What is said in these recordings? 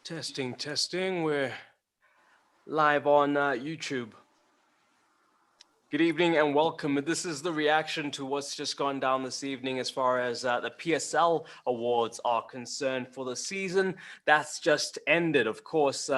Testing, testing. We're live on YouTube. Good evening and welcome. This is the reaction to what's just gone down this evening as far as the PSL awards are concerned for the season. That's just ended, of course.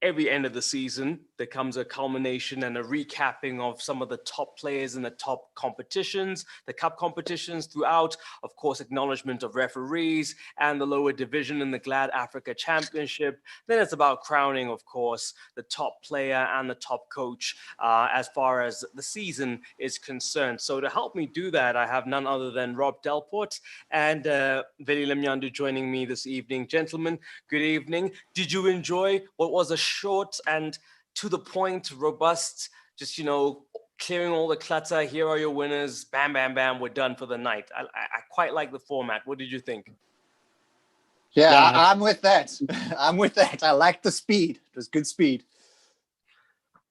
Every end of the season, there comes a culmination and a recapping of some of the top players in the top competitions, the cup competitions throughout, of course, acknowledgement of referees and the lower division in the Glad Africa Championship. Then it's about crowning, of course, the top player and the top coach as far as the season is concerned. So to help me do that, I have none other than Rob Delport and Veli Lemnyandu joining me this evening. Gentlemen, good evening. Did you enjoy what was a short and to the point, robust, just, clearing all the clutter? Here are your winners. Bam, bam, bam. We're done for the night. I quite like the format. What did you think? Yeah, I'm with that. I'm with that. I like the speed. It was good speed.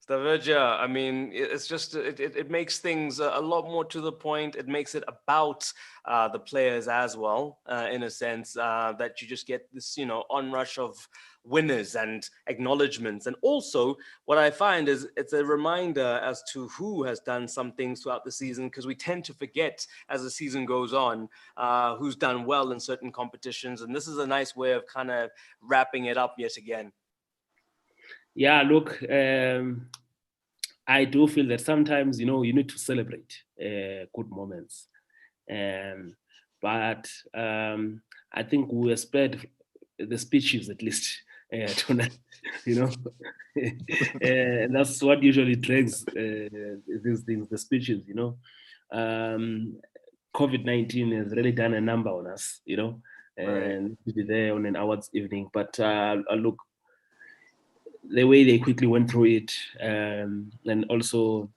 Stavirja, I mean, it's just, it makes things a lot more to the point. It makes it about the players as well, in a sense, that you just get this, onrush of winners and acknowledgements. And also, what I find is it's a reminder as to who has done some things throughout the season, because we tend to forget as the season goes on who's done well in certain competitions. And this is a nice way of kind of wrapping it up yet again. Yeah, look, I do feel that sometimes, you need to celebrate good moments. But I think we were spared the speeches at least tonight, and that's what usually drags these things, the speeches, COVID-19 has really done a number on us, and to be there on an awards evening. But look, the way they quickly went through it, and also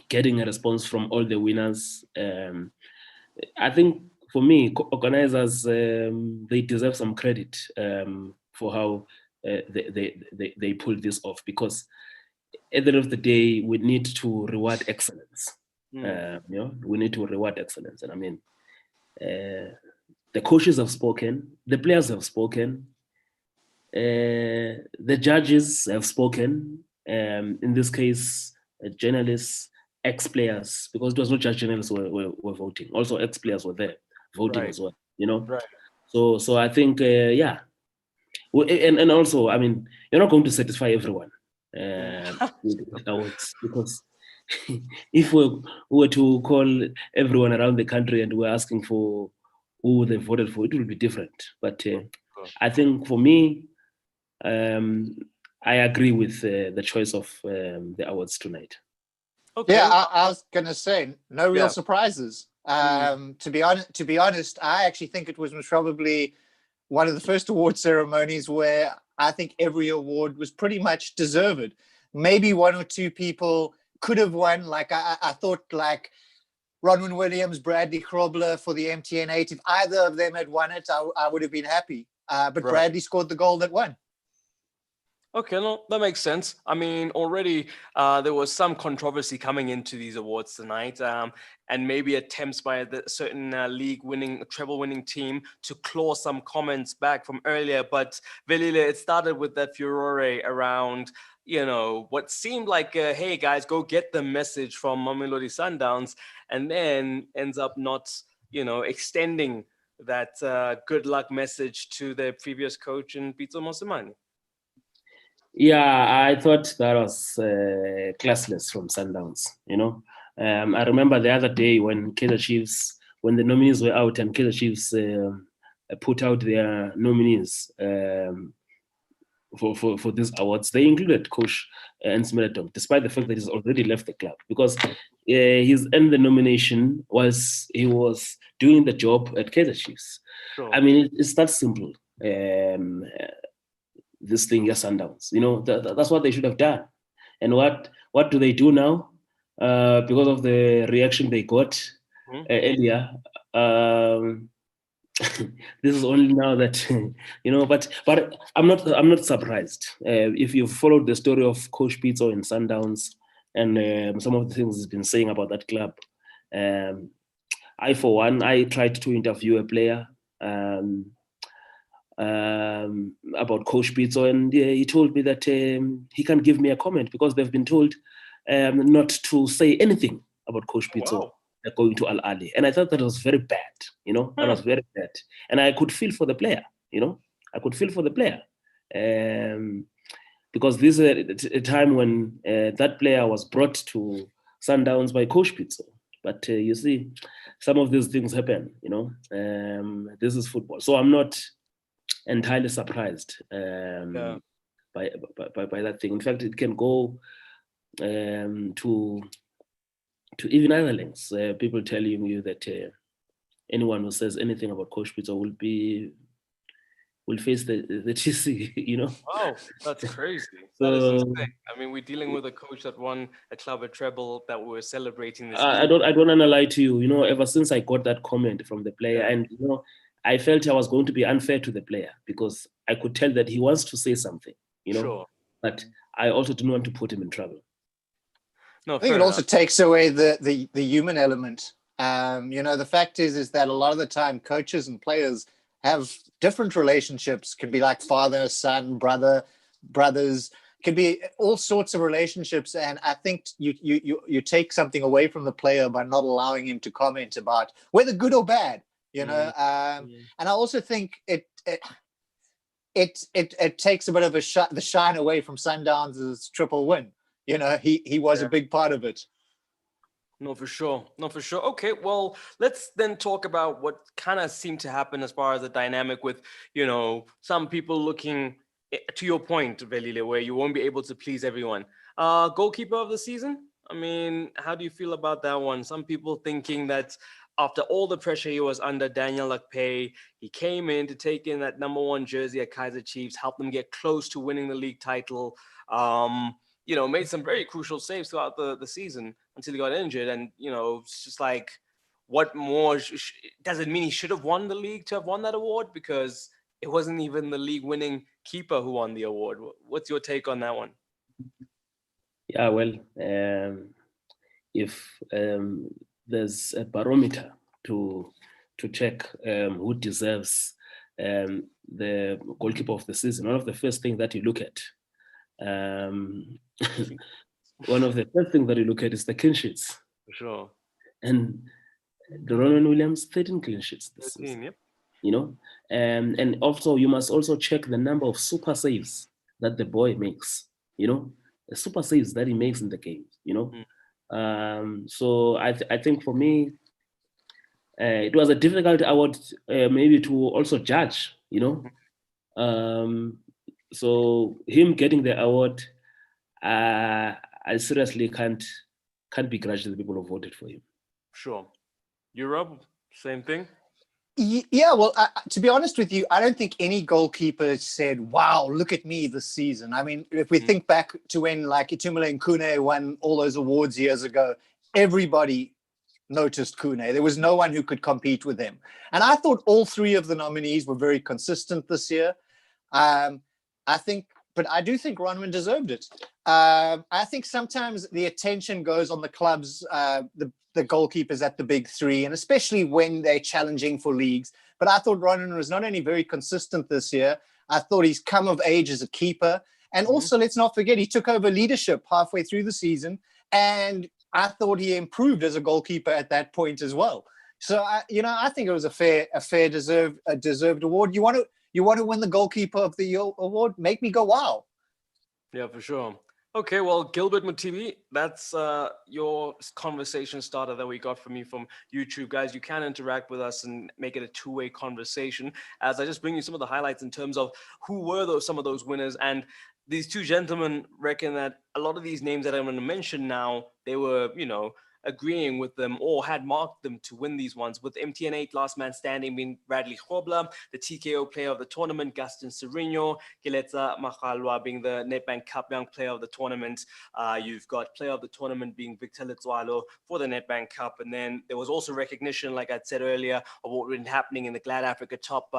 getting a response from all the winners. I think for me, organizers, they deserve some credit for how they pulled this off, because at the end of the day, we need to reward excellence. We need to reward excellence. And I mean, the coaches have spoken, the players have spoken, the judges have spoken, in this case, journalists, ex-players, because it was not just journalists were voting, also ex-players were there voting as well, Right. So I think, yeah. And also, I mean, you're not going to satisfy everyone with awards, because if we were to call everyone around the country and we're asking for who they voted for, it will be different. But I think for me, I agree with the choice of the awards tonight. Okay. Yeah, I was gonna say no real surprises. To be honest, I actually think it was probably one of the first award ceremonies where I think every award was pretty much deserved. Maybe one or two people could have won. Like I thought, like Ronwin Williams, Bradley Krobler for the MTN8. If either of them had won it, I would have been happy. But Bradley scored the goal that won. Okay, no, that makes sense. I mean, already there was some controversy coming into these awards tonight, and maybe attempts by the certain treble-winning team to claw some comments back from earlier. But Velile, it started with that furore around, what seemed like, hey guys, go get the message from Mamelodi Sundowns, and then ends up not, extending that good luck message to their previous coach in Pitso Mosimane. Yeah, I thought that was classless from Sundowns. I remember the other day when Kaizer Chiefs, when the nominees were out and Kaizer Chiefs put out their nominees for these awards, they included Coach Ernst Middleton, despite the fact that he's already left the club, because he's earned the nomination whilst he was doing the job at Kaizer Chiefs. Sure. I mean, it's that simple. This thing, yes, Sundowns. That's what they should have done. And what do they do now? Because of the reaction they got earlier, this is only now that But I'm not surprised. If you've followed the story of Coach Pitso in Sundowns and some of the things he's been saying about that club, I for one, I tried to interview a player. about Coach Pitso, and he told me that he can't give me a comment because they've been told not to say anything about Coach Pitso. Wow. Going to Al Ahly, and I thought that was very bad. That was very bad, and I could feel for the player. I could feel for the player, because this is a time when that player was brought to Sundowns by Coach Pitso. But you see, some of these things happen. This is football, so I'm not entirely surprised by that thing. In fact, it can go to even other links. People telling you that anyone who says anything about Coach Pitso will face the TC. Wow, that's crazy. So, That is insane. I mean, we're dealing with a coach that won a club a treble that we're celebrating this I don't want to lie to you. Ever since I got that comment from the player, and I felt I was going to be unfair to the player because I could tell that he wants to say something. Sure. But I also didn't want to put him in trouble. No, I think it also takes away the human element. The fact is that a lot of the time coaches and players have different relationships. Can be like father, son, brothers. Can be all sorts of relationships. And I think you take something away from the player by not allowing him to comment about whether good or bad. And I also think it takes a bit of the shine away from Sundowns' triple win. He was a big part of it. No, for sure. Okay, well, let's then talk about what kind of seemed to happen as far as the dynamic with, some people looking, to your point, Velile, where you won't be able to please everyone. Goalkeeper of the season? I mean, how do you feel about that one? Some people thinking that after all the pressure he was under, Daniel Akpay, he came in to take in that number 1 jersey at Kaizer Chiefs, help them get close to winning the league title. Made some very crucial saves throughout the season until he got injured. And, it's just like, what more? Does it mean he should have won the league to have won that award? Because it wasn't even the league-winning keeper who won the award. What's your take on that one? Yeah, well, if there's a barometer to check who deserves the goalkeeper of the season, one of the first things that you look at one of the first things that you look at is the clean sheets. For sure. And Ronwen Williams, 13 clean sheets this 13, season. Yep. And also you must also check the number of super saves that the boy makes, the super saves that he makes in the game, So I think for me, it was a difficult award maybe to also judge, So him getting the award, I seriously can't begrudge the people who voted for him. Sure. Europe, same thing? Yeah, well, to be honest with you, I don't think any goalkeeper said, wow, look at me this season. I mean, if we think back to when like Itumile Nkune won all those awards years ago, everybody noticed Kune. There was no one who could compete with him. And I thought all 3 of the nominees were very consistent this year. But I do think Ronwen deserved it. I think sometimes the attention goes on the clubs, the goalkeepers at the big 3, and especially when they're challenging for leagues. But I thought Ronwen was not only very consistent this year, I thought he's come of age as a keeper. And also, let's not forget, he took over leadership halfway through the season. And I thought he improved as a goalkeeper at that point as well. So, I think it was a deserved award. You want to win the goalkeeper of the year award? Make me go, wow. Yeah, for sure. Okay, well, Gilbert Mutibi, that's your conversation starter that we got from you from YouTube. Guys, you can interact with us and make it a two-way conversation as I just bring you some of the highlights in terms of who were some of those winners. And these 2 gentlemen reckon that a lot of these names that I'm going to mention now, they were, agreeing with them or had marked them to win these ones, with MTN 8 last man standing being Bradley Khobla, the TKO player of the tournament, Gaston Serino, Giletsa Magalwa being the Nedbank Cup Young Player of the tournament. You've got player of the tournament being Victor Letswalo for the Nedbank Cup. And then there was also recognition, like I said earlier, of what had been happening in the Glad Africa Top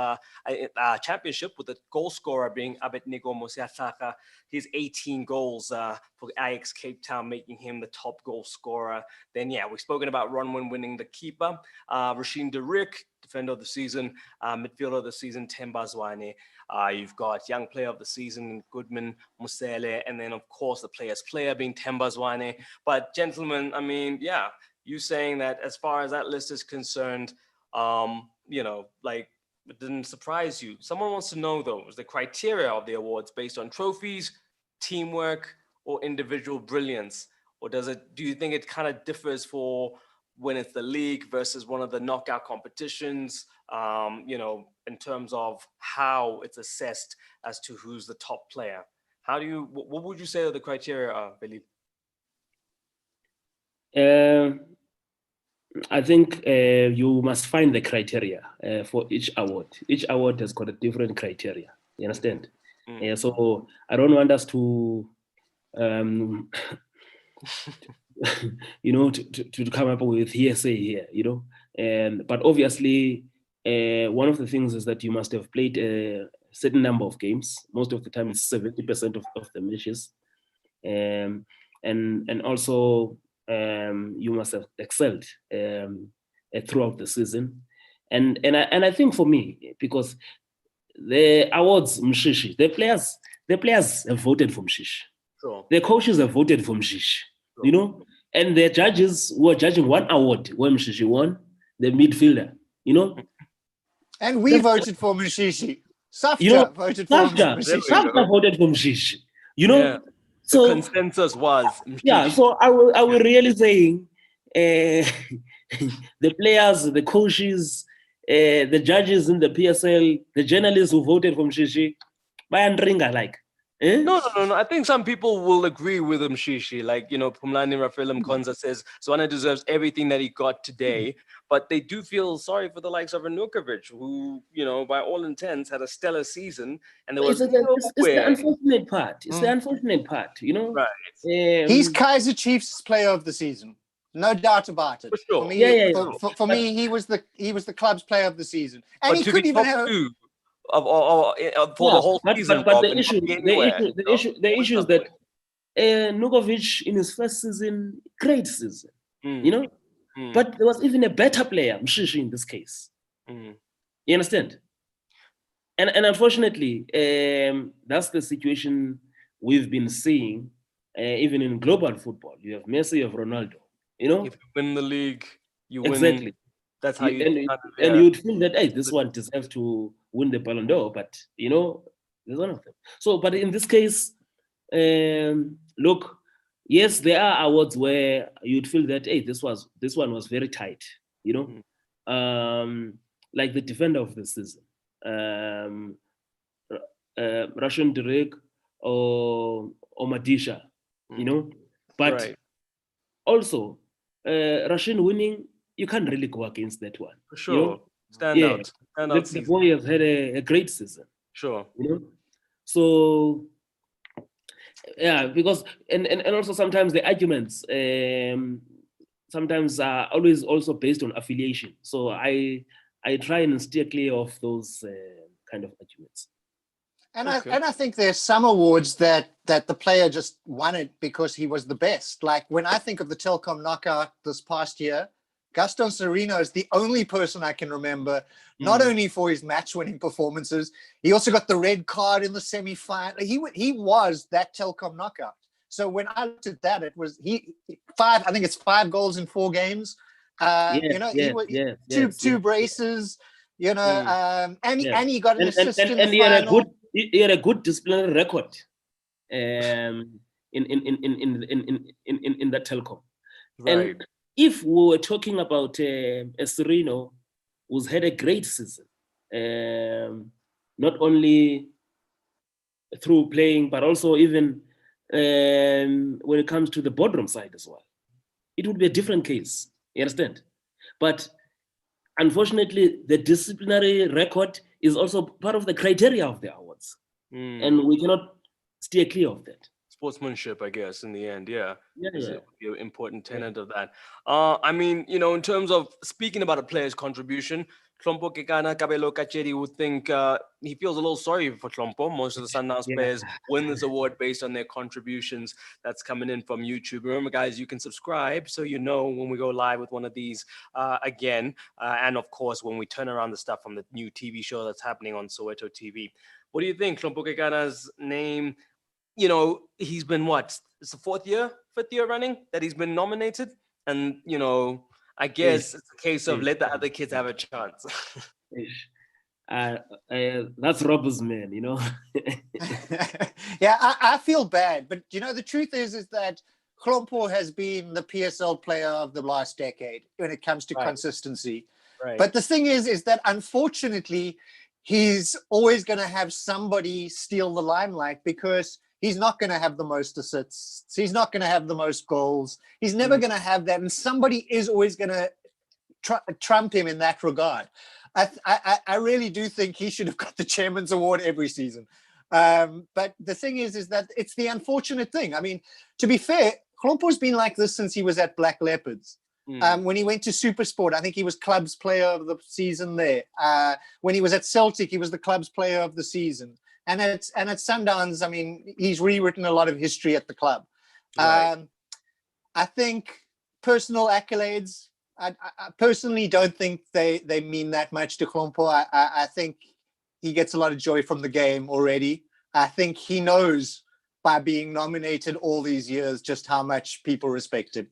Championship, with the goal scorer being Abednego Mosiatlaka. His 18 goals for Ajax Cape Town, making him the top goal scorer. Then, we've spoken about Ronwen winning the keeper. Rasheen de Defender of the Season, Midfielder of the Season, Themba Zwane. You've got Young Player of the Season, Goodman Musele, and then, of course, the Player's Player being Themba Zwane. But, gentlemen, I mean, yeah, you saying that as far as that list is concerned, you know, like, it didn't surprise you. Someone wants to know, though, is the criteria of the awards based on trophies, teamwork, or individual brilliance? Or do you think it kind of differs for when it's the league versus one of the knockout competitions, you know, in terms of how it's assessed as to who's the top player? What would you say are the criteria are, Billy? I think you must find the criteria for each award. Each award has got a different criteria. You understand? So I don't want us to, you know, to come up with hearsay here, you know. But obviously, one of the things is that you must have played a certain number of games. Most of the time, it's 70% of the matches, and also you must have excelled throughout the season. And I think for me, because the awards, Mshishi, the players have voted for Mshishi. Sure. The coaches have voted for Mshishi, you know, and the judges were judging one award when Mshishi won, the midfielder, you know. And we voted for Mshishi. Safja you know, voted for Mshishi. Safja voted for Mshishi, you know. Yeah. So the consensus was Mshishi. Yeah, so I will really saying the players, the coaches, the judges in the PSL, the journalists who voted for Mshishi, Bayandringa like. No. I think some people will agree with Mshishi. Like, you know, Pumlani Rafael Mkonza says Zwane deserves everything that he got today. But they do feel sorry for the likes of Anukovic, who, you know, by all intents had a stellar season. And there was it's the unfortunate part. It's the unfortunate part, you know. Right. He's Kaiser Chiefs player of the season. No doubt about it. For sure. For me, for me, he was the club's player of the season. And but he to could be even top have two for the whole season. But Robin, the issue is that Nukovic in his first season, great season, you know. But there was even a better player, Mshishi, in this case. You understand? And unfortunately, that's the situation we've been seeing, even in global football. You have Messi, you have Ronaldo. You know, if you win the league, you exactly. win. That's how you. And you'd feel that, hey, this one deserves to win the Ballon d'Or, but you know, there's one of them. So, but in this case, look, yes, there are awards where you'd feel that, hey, this one was very tight. You know, like the defender of the season, Russian Derek or Madisha. You know, but also Russian winning. You can't really go against that one. For sure. You know? Stand out. The boy has had a great season. Sure. You know? So, yeah, because, and also sometimes the arguments sometimes are always also based on affiliation. So I try and steer clear of those kind of arguments. And I think there's some awards that the player just won it because he was the best. Like when I think of the Telkom knockout this past year, Gaston Sereno is the only person I can remember, not only for his match-winning performances, he also got the red card in the semi-final. He was that Telkom knockout. So when I looked at that, it was I think it's 5 goals in 4 games. Two braces. You know, and he got an assist in the final. He had a good disciplinary record in that Telkom. Right. And if we were talking about a Sereno who's had a great season, not only through playing, but also even when it comes to the boardroom side as well, it would be a different case. You understand? But unfortunately, the disciplinary record is also part of the criteria of the awards. And we cannot steer clear of that. sportsmanship, I guess, in the end. Yeah. Yeah, Is yeah. an important tenet of that. I mean, in terms of speaking about a player's contribution, Klompo Kekana Kabelo Kacheri would think he feels a little sorry for Klompo. Most of the Sundowns Yeah. players win this award based on their contributions that's coming in from YouTube. Remember, guys, you can subscribe so you know when we go live with one of these again. And of course, when we turn around the stuff from the new TV show that's happening on Soweto TV. What do you think? Klompo Kekana's name, he's been what? It's the fifth year running that he's been nominated. And, I guess it's a case of let the other kids have a chance. That's Rob's man, Yeah, I feel bad. But, the truth is that Klompo has been the PSL player of the last decade when it comes to consistency. Right. But the thing is that unfortunately, he's always going to have somebody steal the limelight because he's not going to have the most assists. He's not going to have the most goals. He's never going to have that. And somebody is always going to trump him in that regard. I really do think he should have got the Chairman's Award every season. But the thing is that it's the unfortunate thing. I mean, to be fair, Klompo's been like this since he was at Black Leopards. When he went to Supersport, I think he was club's player of the season there. When he was at Celtic, he was the club's player of the season. And at Sundowns, I mean, he's rewritten a lot of history at the club. Right. I think personal accolades, I personally don't think they mean that much to Klompo. I think he gets a lot of joy from the game already. I think he knows by being nominated all these years just how much people respect him.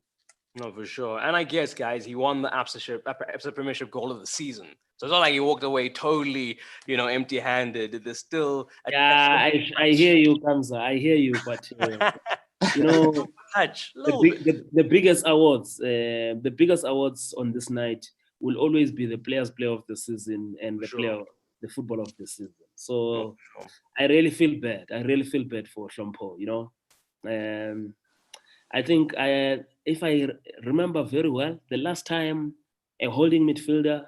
No, for sure. And I guess, guys, he won the ABSA Premiership goal of the season. So it's not like he walked away totally, empty-handed. There's still I hear you, Kamsa. I hear you, but the biggest awards on this night will always be the players' player of the season and the football of the season. So I really feel bad. I really feel bad for Klompo, I think if I remember very well, the last time a holding midfielder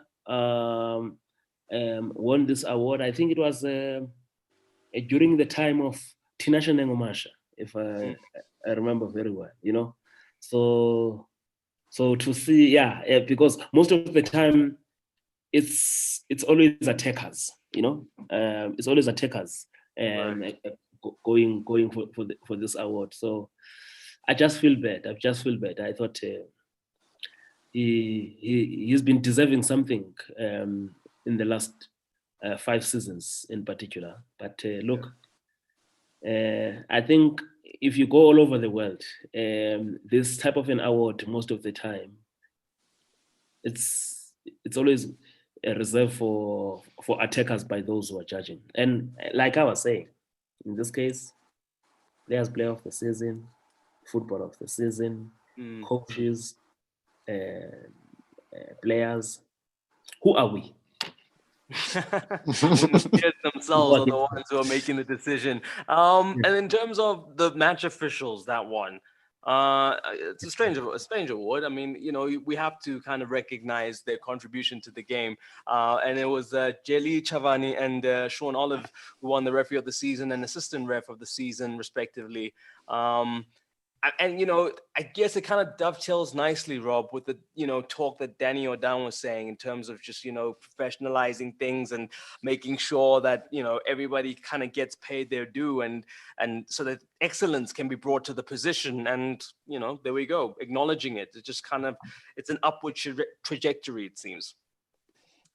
won this award, I think it was during the time of Tinashe Nengomasha, if I remember very well, So to see, because most of the time it's always attackers, it's always attackers going for this award. So I just feel bad. I thought he's been deserving something in the last 5 seasons in particular. But look, I think if you go all over the world, this type of an award most of the time, it's always reserved for attackers by those who are judging. And like I was saying, in this case, players player of the season, football of the season, coaches, players. Who are we? When the players themselves are the ones who are making the decision. And in terms of the match officials that won, it's a strange award. I mean, we have to kind of recognize their contribution to the game. And it was Jelly Chavani and Sean Olive who won the referee of the season and assistant ref of the season, respectively. And I guess it kind of dovetails nicely, Rob, with the talk that Danny O'Down was saying in terms of just professionalizing things and making sure that everybody kind of gets paid their due and so that excellence can be brought to the position. And there we go, acknowledging it. It's just it's an upward trajectory, it seems.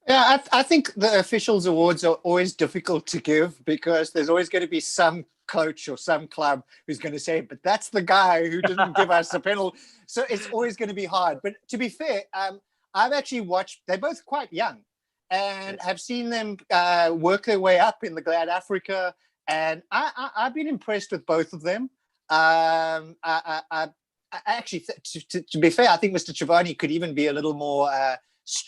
Yeah, I think the officials' awards are always difficult to give because there's always going to be some coach or some club who's going to say, but that's the guy who didn't give us a penalty. So it's always going to be hard. But to be fair, I've actually watched, they're both quite young and have seen them work their way up in the Glad Africa. And I've been impressed with both of them. I actually, to be fair, I think Mr. Chavani could even be a little more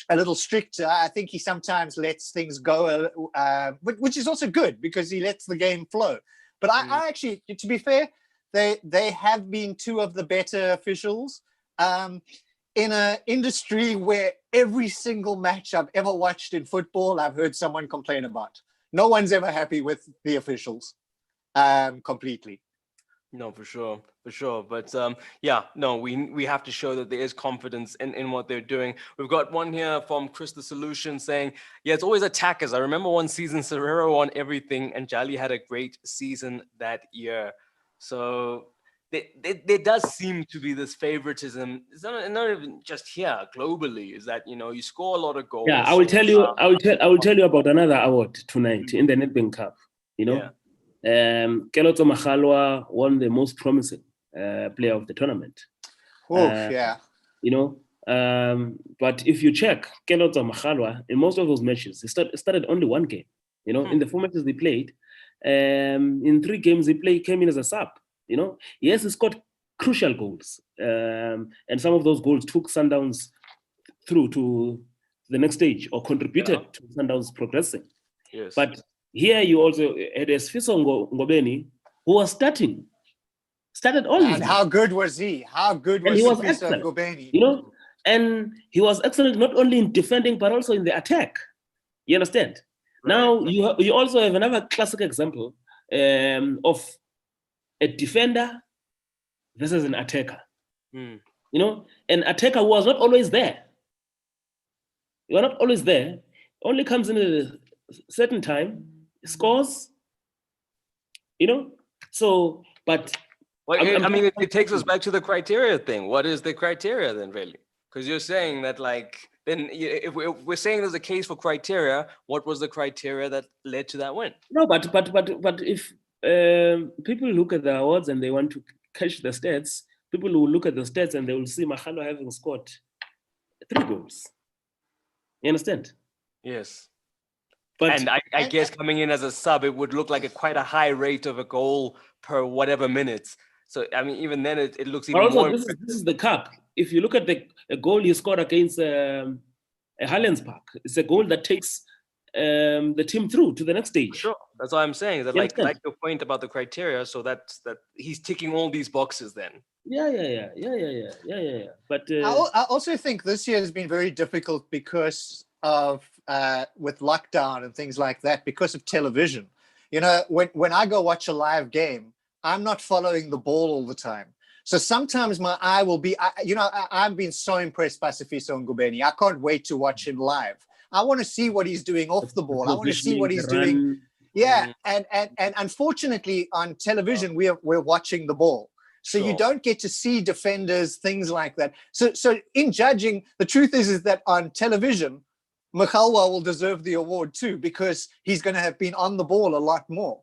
a little stricter. I think he sometimes lets things go, which is also good because he lets the game flow. But I actually, to be fair, they have been two of the better officials in an industry where every single match I've ever watched in football, I've heard someone complain about. No one's ever happy with the officials completely. No, for sure, for sure. But yeah, no, we have to show that there is confidence in what they're doing. We've got one here from Chris the Solution saying, yeah, it's always attackers. I remember one season Serrero won everything, and Jali had a great season that year. So there does seem to be this favoritism. It's not even just here, globally. Is that you score a lot of Yeah, goals. I will tell you. I will tell you about another award tonight Mm. in the Nedbank Cup. You know, Yeah. Kelotso Mahalwa won the most promising player of the tournament. Oof, yeah. You know, but if you check Kelotso Mahalwa in most of those matches, he started only one game. You know, in the 4 matches they played, in 3 games he came in as a sub. You know, yes, he scored crucial goals, and some of those goals took Sundowns through to the next stage or contributed to Sundowns progressing. Yes. But here you also had Sifiso Ngobeni, who was started all his And how good was he? How good was Sifiso Ngobeni? You know, and he was excellent not only in defending but also in the attack. You understand? Right. Now you also have another classic example of a defender versus an attacker. You know, an attacker who was not always there. You are not always there. Only comes in at a certain time, scores. You know, so but. Well, I mean, it takes us back to the criteria thing. What is the criteria then, really? Because you're saying that, like, then if we're saying there's a case for criteria, what was the criteria that led to that win? No, but if people look at the awards and they want to catch the stats, people will look at the stats and they will see Mahalo having scored 3 goals. You understand? Yes. But I guess coming in as a sub, it would look like quite a high rate of a goal per whatever minutes. So, I mean, even then, it looks even more. This is the cup. If you look at a goal he scored against Highlands Park, it's a goal that takes the team through to the next stage. Sure, that's what I'm saying. That like your point about the criteria, so that he's ticking all these boxes. Then. Yeah. But I also think this year has been very difficult because of with lockdown and things like that, because of television. You know, when I go watch a live game, I'm not following the ball all the time. So sometimes my eye will be, I've been so impressed by Sifiso Ngobeni. I can't wait to watch him live. I want to see what he's doing off the ball. I want to see what he's doing. Yeah, and unfortunately on television we're watching the ball. So you don't get to see defenders, things like that. So in judging, the truth is that on television, Mkhalwa will deserve the award too, because he's going to have been on the ball a lot more.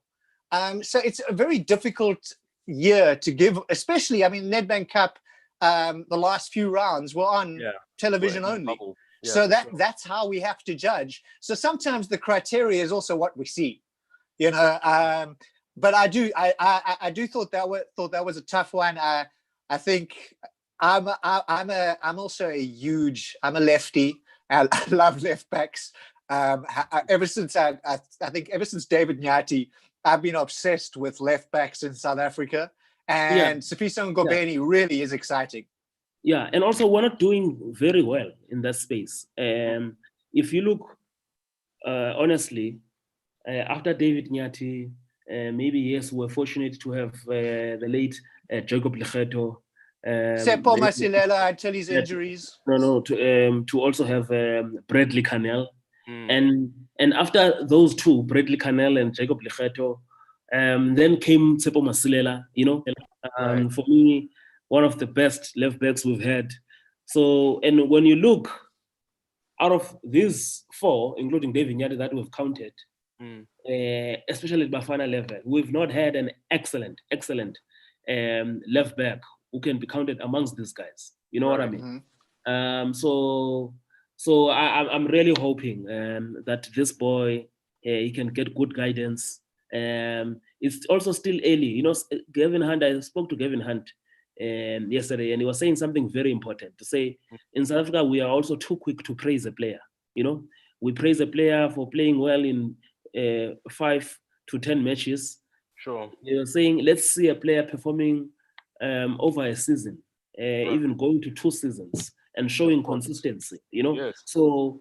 So it's a very difficult year to give, especially, I mean, Nedbank Cup, the last few rounds were on television only. Yeah, so that's how we have to judge. So sometimes the criteria is also what we see, you know. But I do thought that was a tough one. I think I'm also I'm a lefty. I love left backs. Ever since ever since David Nyati, I've been obsessed with left backs in South Africa, and Sifiso Ngobeni really is exciting. Yeah, and also we're not doing very well in that space. If you look honestly, after David Nyati, maybe yes, we're fortunate to have the late Jacob Legeto. Seppo Masilela until his injuries. No, to also have Bradley Canel. And after those two, Bradley Canel and Jacob Legeto, then came Seppo Masilela, you know. For me, one of the best left backs we've had. So, and when you look out of these 4, including David Nyati that we've counted, especially at Bafana level, we've not had an excellent left back who can be counted amongst these guys. You know what I mean? So I'm really hoping that this boy he can get good guidance. It's also still early. You know, Gavin Hunt. I spoke to Gavin Hunt yesterday, and he was saying something very important. To say in South Africa we are also too quick to praise a player. You know, we praise a player for playing well in 5 to 10 matches. Sure. You're saying let's see a player performing over a season, even going to 2 seasons and showing consistency. You know, yes. So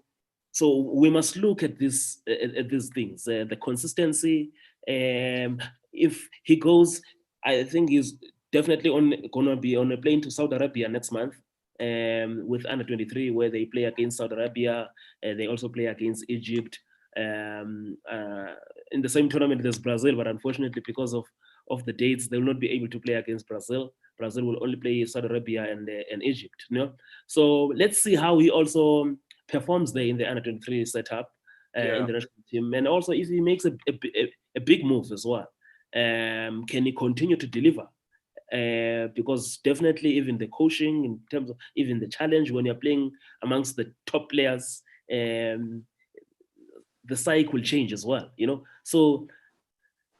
we must look at this at these things, the consistency. If he goes I think he's definitely gonna be on a plane to Saudi Arabia next month. With under 23, where they play against Saudi Arabia, they also play against Egypt. In the same tournament, there's Brazil, but unfortunately, because of the dates, they will not be able to play against Brazil. Brazil will only play Saudi Arabia and Egypt. So let's see how he also performs there in the under 23 setup in the national team, and also if he makes a big move as well. Can he continue to deliver? Because definitely even the coaching, in terms of even the challenge when you're playing amongst the top players, the cycle will change as well, So,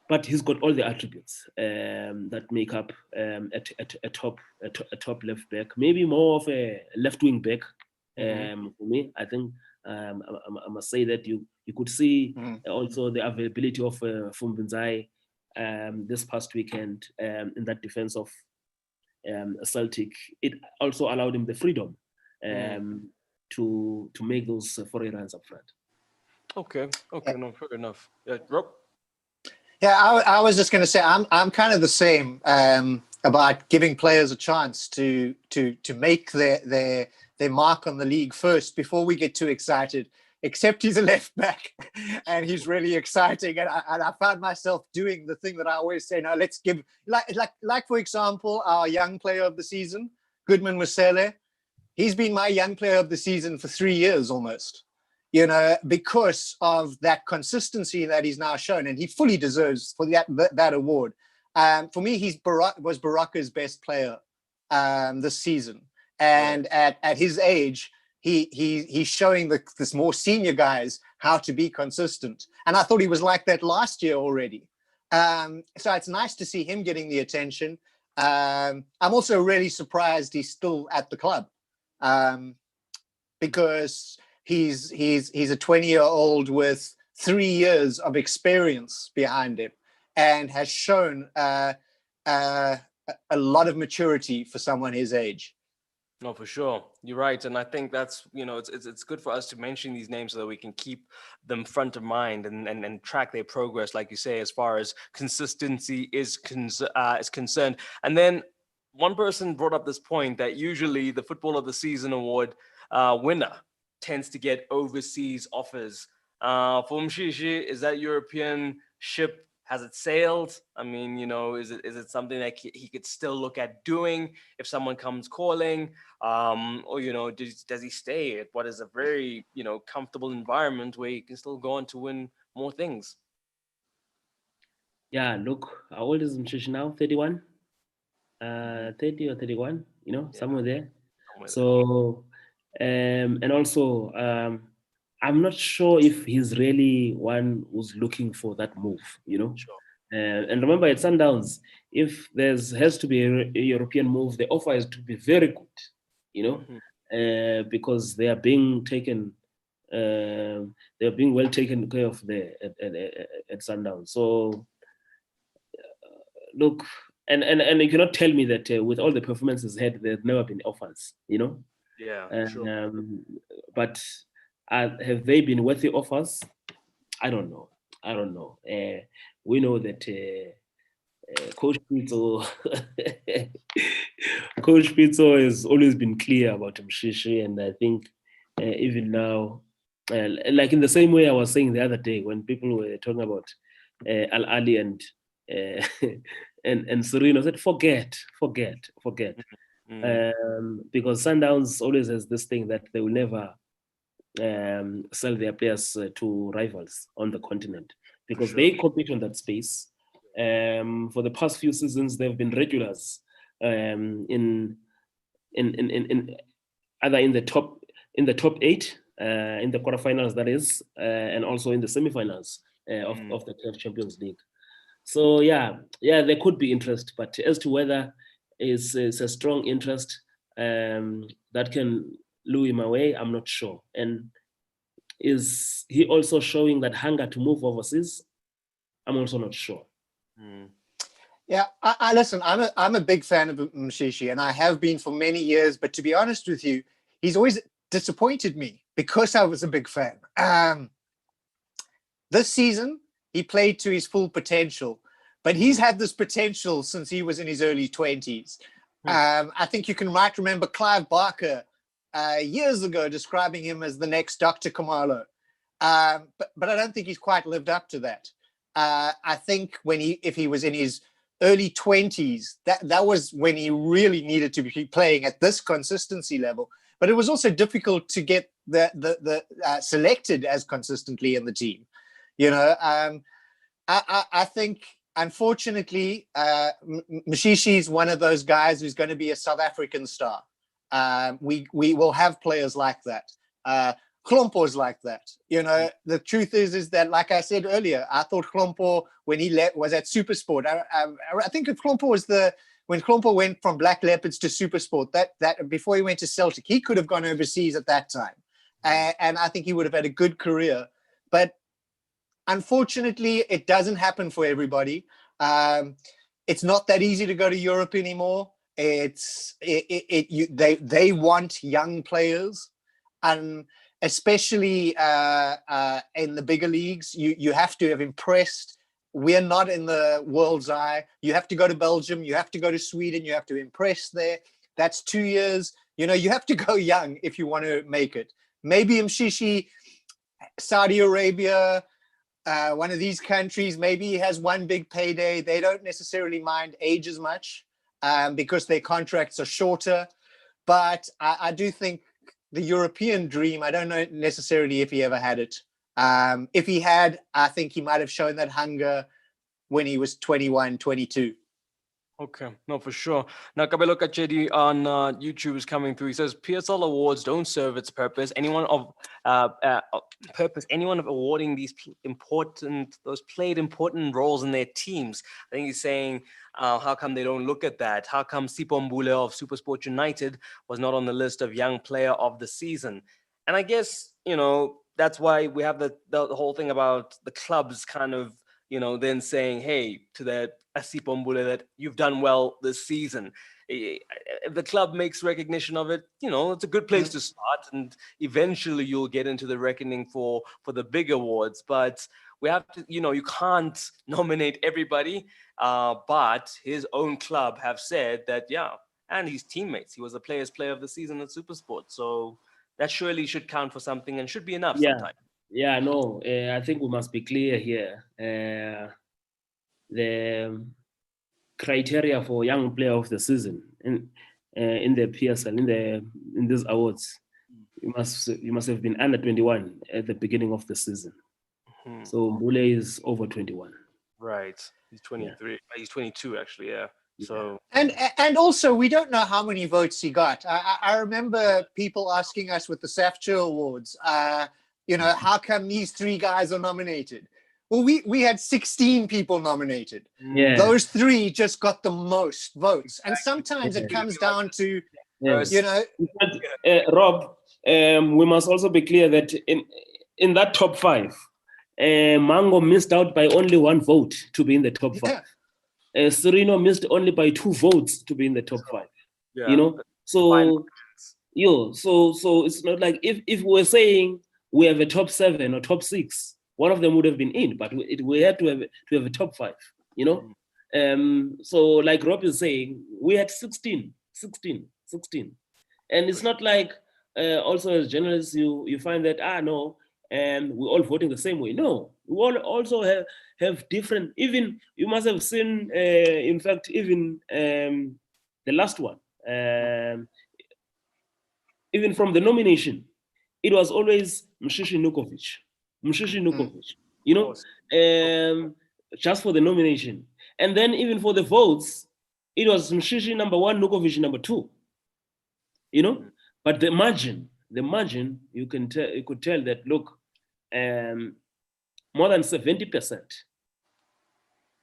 but he's got all the attributes that make up a top left back, maybe more of a left wing back. For me, I think I must say that you could see also the availability of Fumbinzai this past weekend in that defense of Celtic. It also allowed him the freedom to make those foreign runs up front. Okay, no, fair enough. Rob? Yeah, I was just going to say I'm kind of the same about giving players a chance to make their mark on the league first before we get too excited. Except he's a left back, and he's really exciting. And I found myself doing the thing that I always say: now let's give, like for example, our young player of the season, Goodman Musele. He's been my young player of the season for 3 years almost. Because of that consistency that he's now shown, and he fully deserves for that award. For me, was Baraka's best player this season, and at his age, he's showing this more senior guys how to be consistent. And I thought he was like that last year already. So it's nice to see him getting the attention. I'm also really surprised he's still at the club, because he's a 20-year-old with 3 years of experience behind him, and has shown a lot of maturity for someone his age. No, for sure. You're right. And I think that's, it's good for us to mention these names so that we can keep them front of mind and track their progress, like you say, as far as consistency is concerned. And then one person brought up this point that usually the Football of the Season award winner tends to get overseas offers. For Mshishi, is that European ship, has it sailed? I mean, is it something that he could still look at doing if someone comes calling? Or, does he stay at what is a very, comfortable environment where he can still go on to win more things? Yeah, look, how old is Mshishi now? 31? 30 or 31, somewhere there. So, and also, I'm not sure if he's really one who's looking for that move, Sure. And remember, at Sundowns, if has to be a European move, the offer is to be very good, because they are being taken, they are being well taken care of there at Sundowns. So, look, and you cannot tell me that with all the performances had, there's never been offers, Yeah, sure. But have they been worthy offers? I don't know. We know that Coach Pizzo, Coach Pizzo has always been clear about Mshishi, and I think even now, like in the same way I was saying the other day when people were talking about Al Ali and and Sereno, said forget. Because Sundowns always has this thing that they will never sell their players to rivals on the continent, because they compete on that space. For the past few seasons, they've been regulars in either in the top 8 in the quarterfinals, that is, and also in the semifinals of the CAF Champions League. So yeah, there could be interest, but as to whether it's a strong interest that can lure him away, I'm not sure. And is he also showing that hunger to move overseas? I'm also not sure. Yeah, I listen. I'm a big fan of Mshishi, and I have been for many years. But to be honest with you, he's always disappointed me because I was a big fan. This season, he played to his full potential, but he's had this potential since he was in his early 20s. I think you might remember Clive Barker years ago describing him as the next Dr. Kamalo. But I don't think he's quite lived up to that. I think if he was in his early 20s, that was when he really needed to be playing at this consistency level. But it was also difficult to get the selected as consistently in the team. You know, I think, unfortunately, Mshishi is one of those guys who's going to be a South African star. We will have players like that. Klompo's like that. You know, the truth is that, like I said earlier, I thought Klompo, when he was at Supersport, I think Klompo was when Klompo went from Black Leopards to Supersport, that before he went to Celtic, he could have gone overseas at that time. And I think he would have had a good career. But unfortunately, it doesn't happen for everybody. It's not that easy to go to Europe anymore. They want young players, and especially in the bigger leagues, you have to have impressed. We're not in the world's eye. You have to go to Belgium. You have to go to Sweden. You have to impress there. That's 2 years. You know, you have to go young if you want to make it. Maybe Mshishi, Saudi Arabia, one of these countries, maybe he has one big payday. They don't necessarily mind age as much because their contracts are shorter. But I do think the European dream, I don't know necessarily if he ever had it. If he had, I think he might have shown that hunger when he was 21, 22. Okay, no, for sure. Now, Kabelo Kachedi on YouTube is coming through. He says PSL awards don't serve its purpose. Anyone of awarding these those played important roles in their teams. I think he's saying, how come they don't look at that? How come Sipho Mbule of SuperSport United was not on the list of young player of the season? And I guess, you know, that's why we have the whole thing about the clubs kind of, you know, then saying, hey, to that Sipho Mbule, that you've done well this season. If the club makes recognition of it, you know, it's a good place to start, and eventually you'll get into the reckoning for the big awards. But we have to, you know, you can't nominate everybody, but his own club have said that, yeah, and his teammates, he was the player's player of the season at SuperSport. So that surely should count for something and should be enough sometimes. Yeah, no, I think we must be clear here. The criteria for young player of the season in the PSL, in these awards, you must have been under 21 at the beginning of the season. Mm-hmm. So Mbule is over 21. Right, he's 23. Yeah. He's 22 actually. Yeah. So and also we don't know how many votes he got. I remember people asking us with the SAFCHA awards, you know, how come these three guys are nominated? Well, we had 16 people nominated. Yeah. Those three just got the most votes. And sometimes it comes down to, you know. But, Rob, we must also be clear that in that top five, Mango missed out by only one vote to be in the top five. Serino missed only by 2 votes to be in the top 5. Yeah. You know, so it's not like if we're saying we have a top 7 or top 6, one of them would have been in, but we had to have a top 5. You know, so like Rob is saying, we had 16, and it's not like also as journalists you find that no. And we're all voting the same way. No, we all also have different, even you must have seen, in fact, even the last one, even from the nomination, it was always Mshishi Nukovic, you know, just for the nomination. And then even for the votes, it was Mshishi number 1, Nukovic number 2, you know, but the margin, you could tell that, look, more than 70%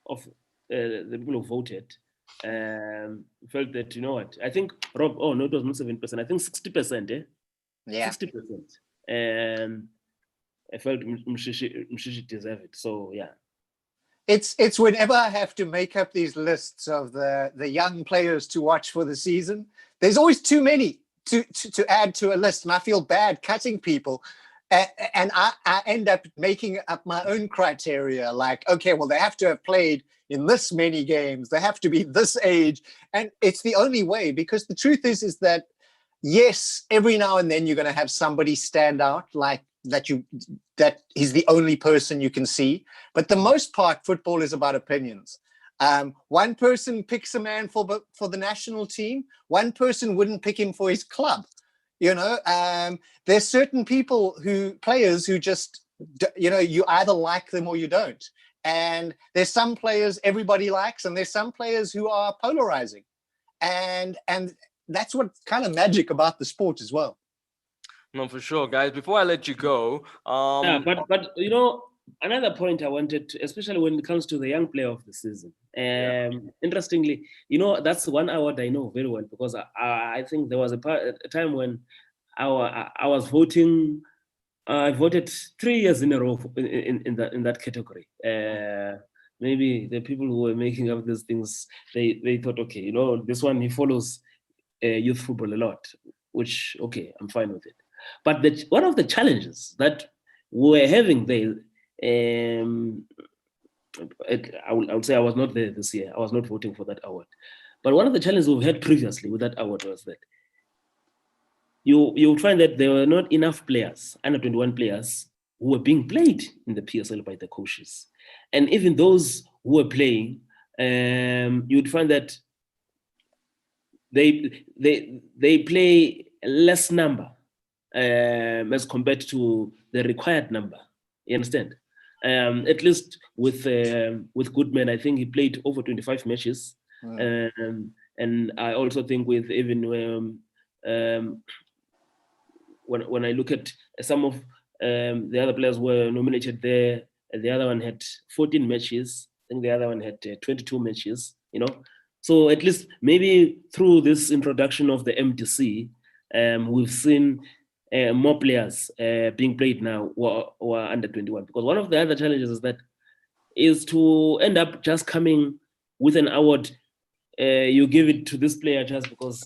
of the people who voted felt that, you know what, I think, Rob, no, it was not 7%, I think 60%, Yeah. 60%. I felt Mshishi deserved it, so yeah. It's whenever I have to make up these lists of the young players to watch for the season, there's always too many to add to a list, and I feel bad cutting people. And I end up making up my own criteria, like, okay, well, they have to have played in this many games, they have to be this age, and it's the only way, because the truth is that yes, every now and then you're going to have somebody stand out like that he's the only person you can see. But the most part, football is about opinions. One person picks a man for the national team. One person wouldn't pick him for his club. There's certain players who just, you either like them or you don't. And there's some players everybody likes, and there's some players who are polarizing. And that's what kind of magic about the sport as well. No, for sure, guys. Before I let you go, but another point I wanted to, especially when it comes to the young player of the season. Interestingly, that's one award I know very well, because I think there was a time when I was voting. I voted 3 years in a row in that category. Maybe the people who were making up these things, they thought, okay, this one, he follows youth football a lot, which, okay, I'm fine with it. But one of the challenges that we're having there, I would say I was not there this year. I was not voting for that award. But one of the challenges we've had previously with that award was that you find that there were not enough players, under 21 players, who were being played in the PSL by the coaches. And even those who were playing, you'd find that they play less number as compared to the required number. You understand? At least with Goodman, I think he played over 25 matches. And I also think with even when I look at some of the other players were nominated there, the other one had 14 matches. I think the other one had 22 matches, So at least maybe through this introduction of the MDC, we've seen more players being played now who are under 21. Because one of the other challenges is to end up just coming with an award. You give it to this player just because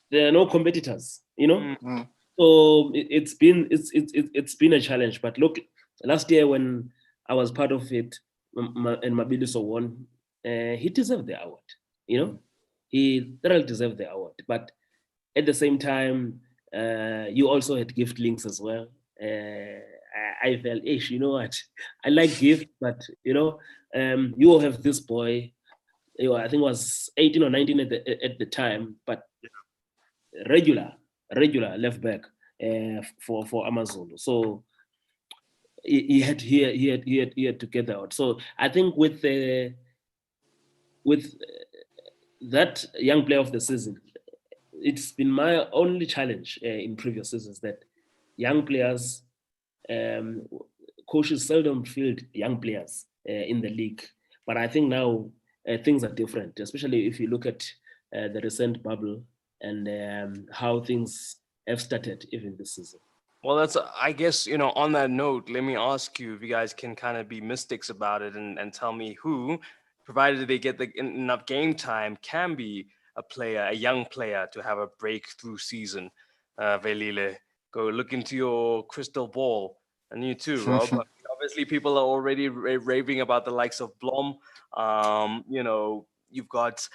there are no competitors, Mm-hmm. So it's been a challenge. But look, last year when I was part of it, and Mabiliso won, he deserved the award. He thoroughly deserved the award. But at the same time, you also had gift links as well. I felt, you know what? I like gift, but you will have this boy. I think was 18 or 19 at the time, but regular left back for Amazon. So he had to get out. So I think with that young player of the season, it's been my only challenge in previous seasons that young players, coaches seldom field young players in the league. But I think now things are different, especially if you look at the recent bubble and how things have started even this season. Well, that's, I guess, on that note, let me ask you if you guys can kind of be mystics about it and tell me who, provided they get enough game time, can be a young player to have a breakthrough season. Velile, go look into your crystal ball. And you too, Rob. Obviously, people are already raving about the likes of Blom. You've got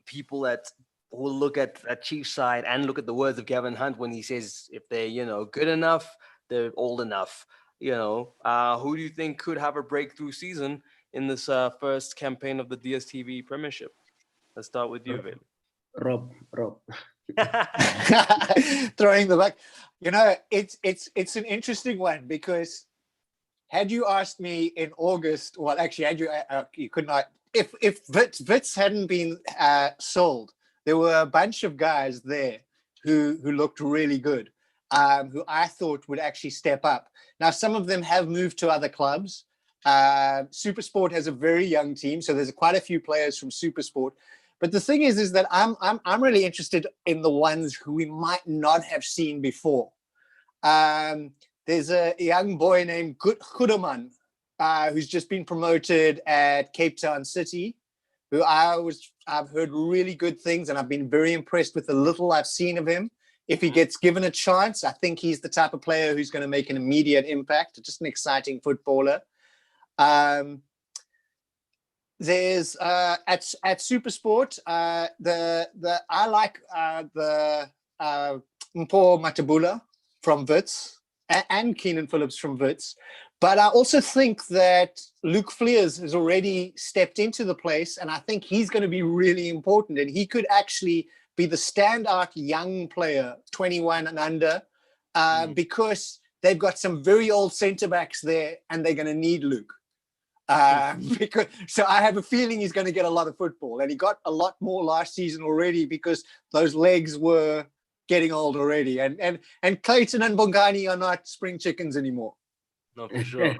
people that will look at Chiefs side and look at the words of Gavin Hunt when he says if they're good enough, they're old enough. Who do you think could have a breakthrough season in this first campaign of the DSTV Premiership? Let's start with you, Veli. Rob. Throwing the back. It's an interesting one, because had you asked me in August, well, actually, you could not. If Wits hadn't been sold, there were a bunch of guys there who looked really good, who I thought would actually step up. Now, some of them have moved to other clubs. Supersport has a very young team, so there's quite a few players from Supersport. But the thing is that I'm really interested in the ones who we might not have seen before. There's a young boy named Goedeman, who's just been promoted at Cape Town City, who I've heard really good things, and I've been very impressed with the little I've seen of him. If he gets given a chance, I think he's the type of player who's going to make an immediate impact. Just an exciting footballer. There's at SuperSport I like the Mpo Matabula from Wits and Keenan Phillips from Wits, but I also think that Luke Fleers has already stepped into the place, and I think he's going to be really important, and he could actually be the standout young player, 21 and under, because they've got some very old centre backs there, and they're going to need Luke. So I have a feeling he's going to get a lot of football, and he got a lot more last season already because those legs were getting old already, and Clayton and Bongani are not spring chickens anymore. No, for sure.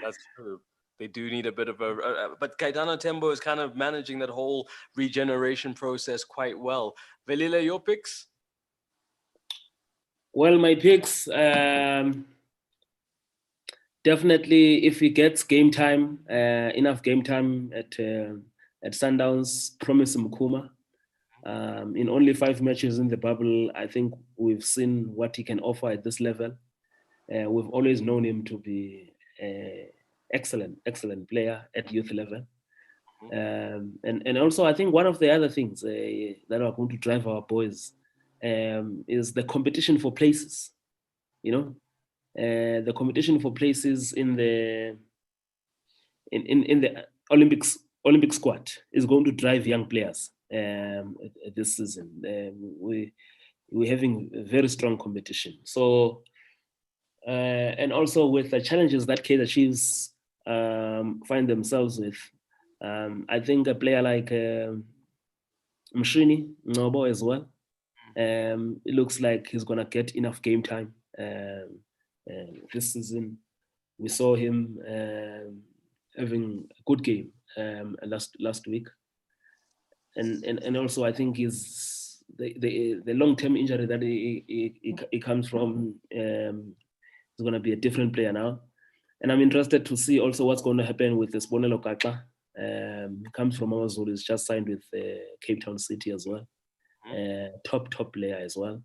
That's true. They do need a bit of but Caetano Tembo is kind of managing that whole regeneration process quite well. Velile, your picks? Well, my picks, definitely if he gets game time, enough game time at Sundowns, Promise Mukuma. In only 5 matches in the bubble, I think we've seen what he can offer at this level. We've always known him to be excellent player at youth level. And also, I think one of the other things that are going to drive our boys is the competition for places. You know, the competition for places in the Olympic squad is going to drive young players this season. We're having a very strong competition. So, and also with the challenges that Kaizer Chiefs find themselves with, I think a player like Mshini Ngobo as well, it looks like he's going to get enough game time this season. We saw him having a good game last week, and also I think he's the long-term injury that he comes from is going to be a different player now, and I'm interested to see also what's going to happen with Sibonelo Gaxa. Comes from Amazulu, is just signed with Cape Town City as well. Top player as well,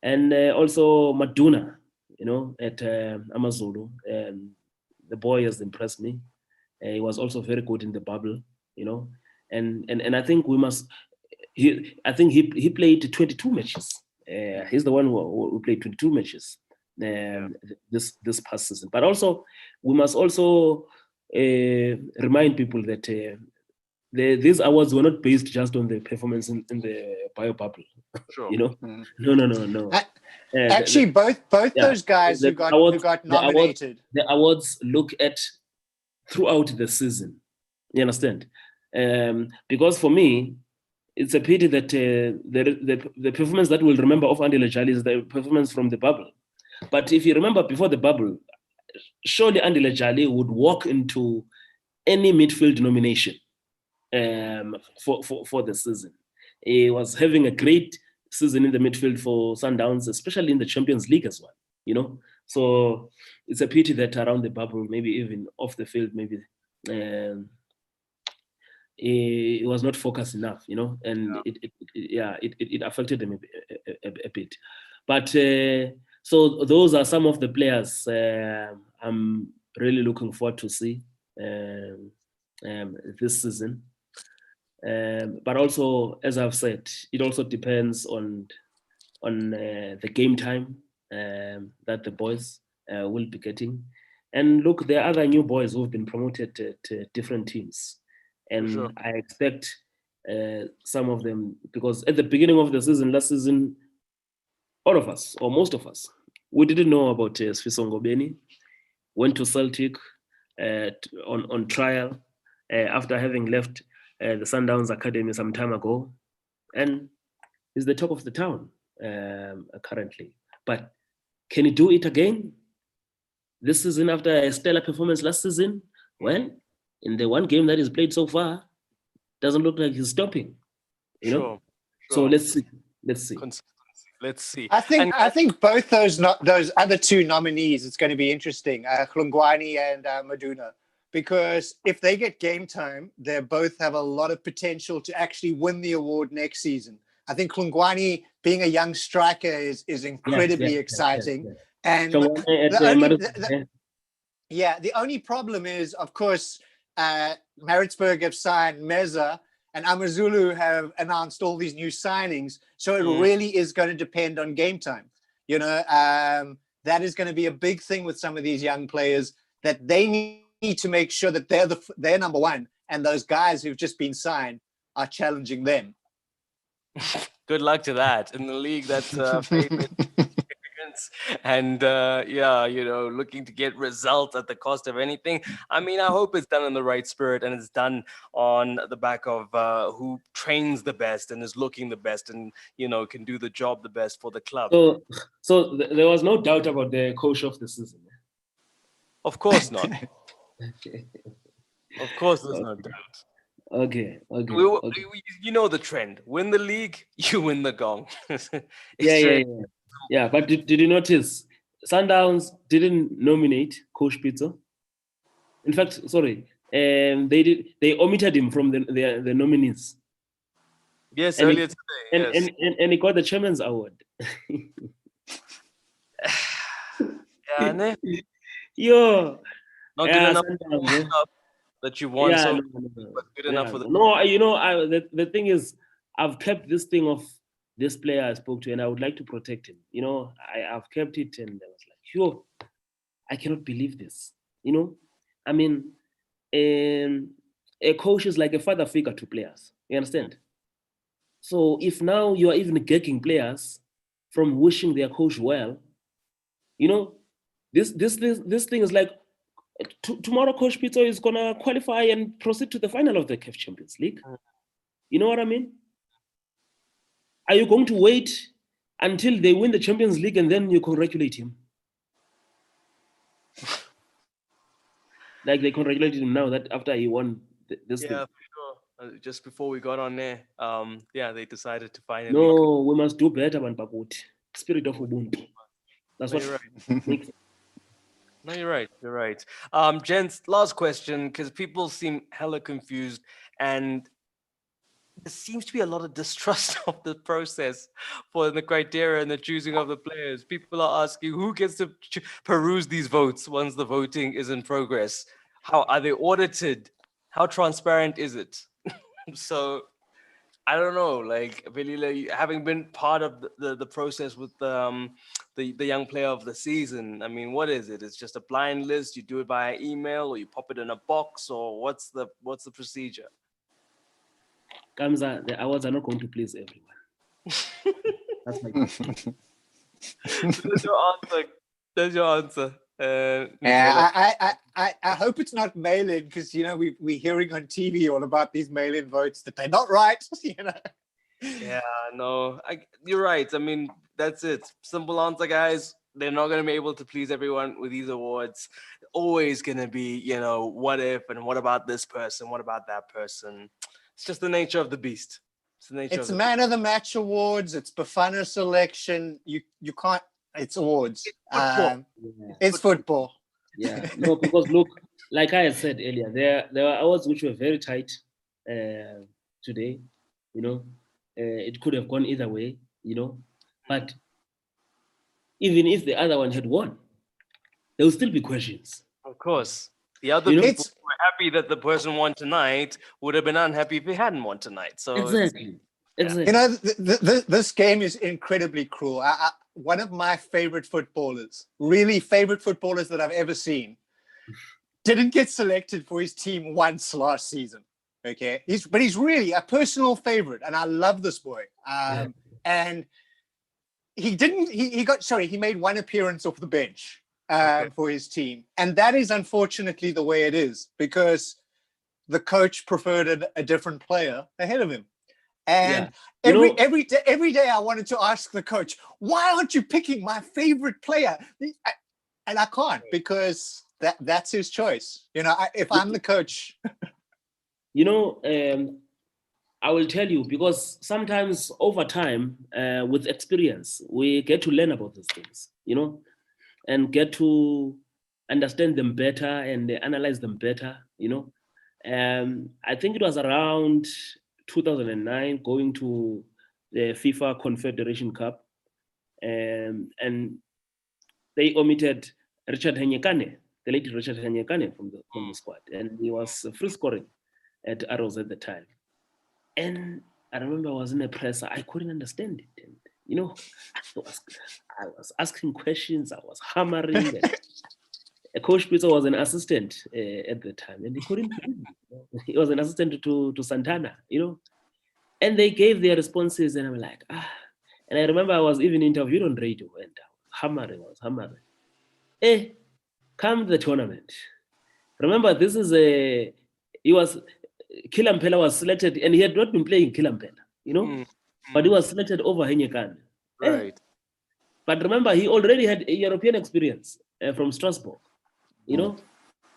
and also Maduna, you know, at Amazulu. The boy has impressed me. He was also very good in the bubble, you know, and I think we must. I think he played 22 matches. He's the one who played 22 matches this past season. But also, we must also remind people that these awards were not based just on the performance in the bio bubble. Sure. You know, no. Actually, both those guys who got nominated. The awards look at throughout the season. You understand? Because for me, it's a pity that the performance that we'll remember of Andile Jali is the performance from the bubble. But if you remember before the bubble, surely Andile Jali would walk into any midfield nomination for the season. He was having a great season in the midfield for Sundowns, especially in the Champions League as well, you know. So it's a pity that around the bubble, maybe even off the field, maybe he was not focused enough, you know, and it affected him a bit. But so those are some of the players I'm really looking forward to see this season. But also, as I've said, it also depends on the game time that the boys will be getting. And look, there are other new boys who've been promoted to different teams. And sure. I expect some of them, because at the beginning of the season, last season, all of us, or most of us, we didn't know about Sfisongo Beni, went to Celtic on trial after having left the Sundowns Academy some time ago, and is the talk of the town currently. But can he do it again this season after a stellar performance last season? Well, in the one game that he's played so far, doesn't look like he's stopping. You know? Sure. So let's see. Let's see. I think both those other two nominees, it's going to be interesting, Hlungwani and Maduna, because if they get game time, they both have a lot of potential to actually win the award next season. I think Klungwani being a young striker is incredibly exciting. And the only problem is, of course, Maritzburg have signed Meza and Amazulu have announced all these new signings. So it really is going to depend on game time. You know, that is going to be a big thing with some of these young players, that they need to make sure that they're number one, and those guys who've just been signed are challenging them. Good luck to that in the league that's famous and looking to get results at the cost of anything. I mean, I hope it's done in the right spirit and it's done on the back of who trains the best and is looking the best and can do the job the best for the club. So there was no doubt about the coach of the season. Of course not. Of course, there's no doubt. Okay. You know the trend. Win the league, you win the gong. Yeah, but did you notice Sundowns didn't nominate Coach Pizzo? In fact, sorry, they omitted him from the nominees. Yes, and earlier today. And he got the Chairman's Award. Yo. Not good enough that you won, but good enough for the... No, the thing is, I've kept this thing of this player I spoke to, and I would like to protect him. I've kept it, and I was like, yo, I cannot believe this. I mean, a coach is like a father figure to players. You understand? So if now you are even gagging players from wishing their coach well, this thing is like, tomorrow Coach Pizzo is gonna qualify and proceed to the final of the CAF Champions League. You know what I mean? Are you going to wait until they win the Champions League and then you congratulate him? Like they congratulated him now that after he won this thing. Yeah, for sure. Just before we got on there, they decided to find it. No, we must do better, man, Pakut. Spirit of Ubuntu. That's what makes it. No, you're right. You're right. Gents, last question, because people seem hella confused and there seems to be a lot of distrust of the process for the criteria and the choosing of the players. People are asking who gets to peruse these votes once the voting is in progress. How are they audited? How transparent is it? So I don't know, like Velile, having been part of the process with the young player of the season, I mean, what is it? It's just a blind list. You do it via email, or you pop it in a box, or what's the procedure? Kamza, the awards are not going to please everyone. That's my question. That's your answer. I hope it's not mail-in, because we're hearing on TV all about these mail-in votes that they're not right. Yeah, no, you're right. I mean, that's it. Simple answer, guys. They're not going to be able to please everyone with these awards. Always going to be, what if and what about this person? What about that person? It's just the nature of the beast. It's Man of the Match awards. It's Bafana selection. You can't. It's awards. It's football. Yeah, no, because look, like I had said earlier, there were awards which were very tight today. It could have gone either way. But even if the other one had won, there will still be questions. Of course, the other people who were happy that the person won tonight would have been unhappy if he hadn't won tonight. So exactly. This game is incredibly cruel. One of my favorite footballers, really favorite footballers that I've ever seen, didn't get selected for his team once last season. Okay, but he's really a personal favorite, and I love this boy. And he didn't. He made one appearance off the bench for his team, and that is unfortunately the way it is, because the coach preferred a different player ahead of him. And every day I wanted to ask the coach, why aren't you picking my favorite player? And I can't, because that's his choice. If I'm the coach. I will tell you, because sometimes over time, with experience, we get to learn about these things, and get to understand them better and analyze them better, I think it was around 2009 going to the FIFA Confederation Cup, and they omitted Richard Henyekane, the late Richard Henyekane from the squad, and he was free scoring at Arrows at the time. And I remember I was in a presser, I couldn't understand it. And, you know, I was asking questions, I was hammering. Coach Peter was an assistant at the time, and he couldn't believe it. You know? He was an assistant to Santana, you know. And they gave their responses, and I'm like, ah. And I remember I was even interviewed on radio, and I was hammering. Come the tournament. Remember, this is Kilampela was selected, and he had not been playing Kilampela, you know, but he was selected over Henyekane. Right. But remember, he already had a European experience from Strasbourg, you know,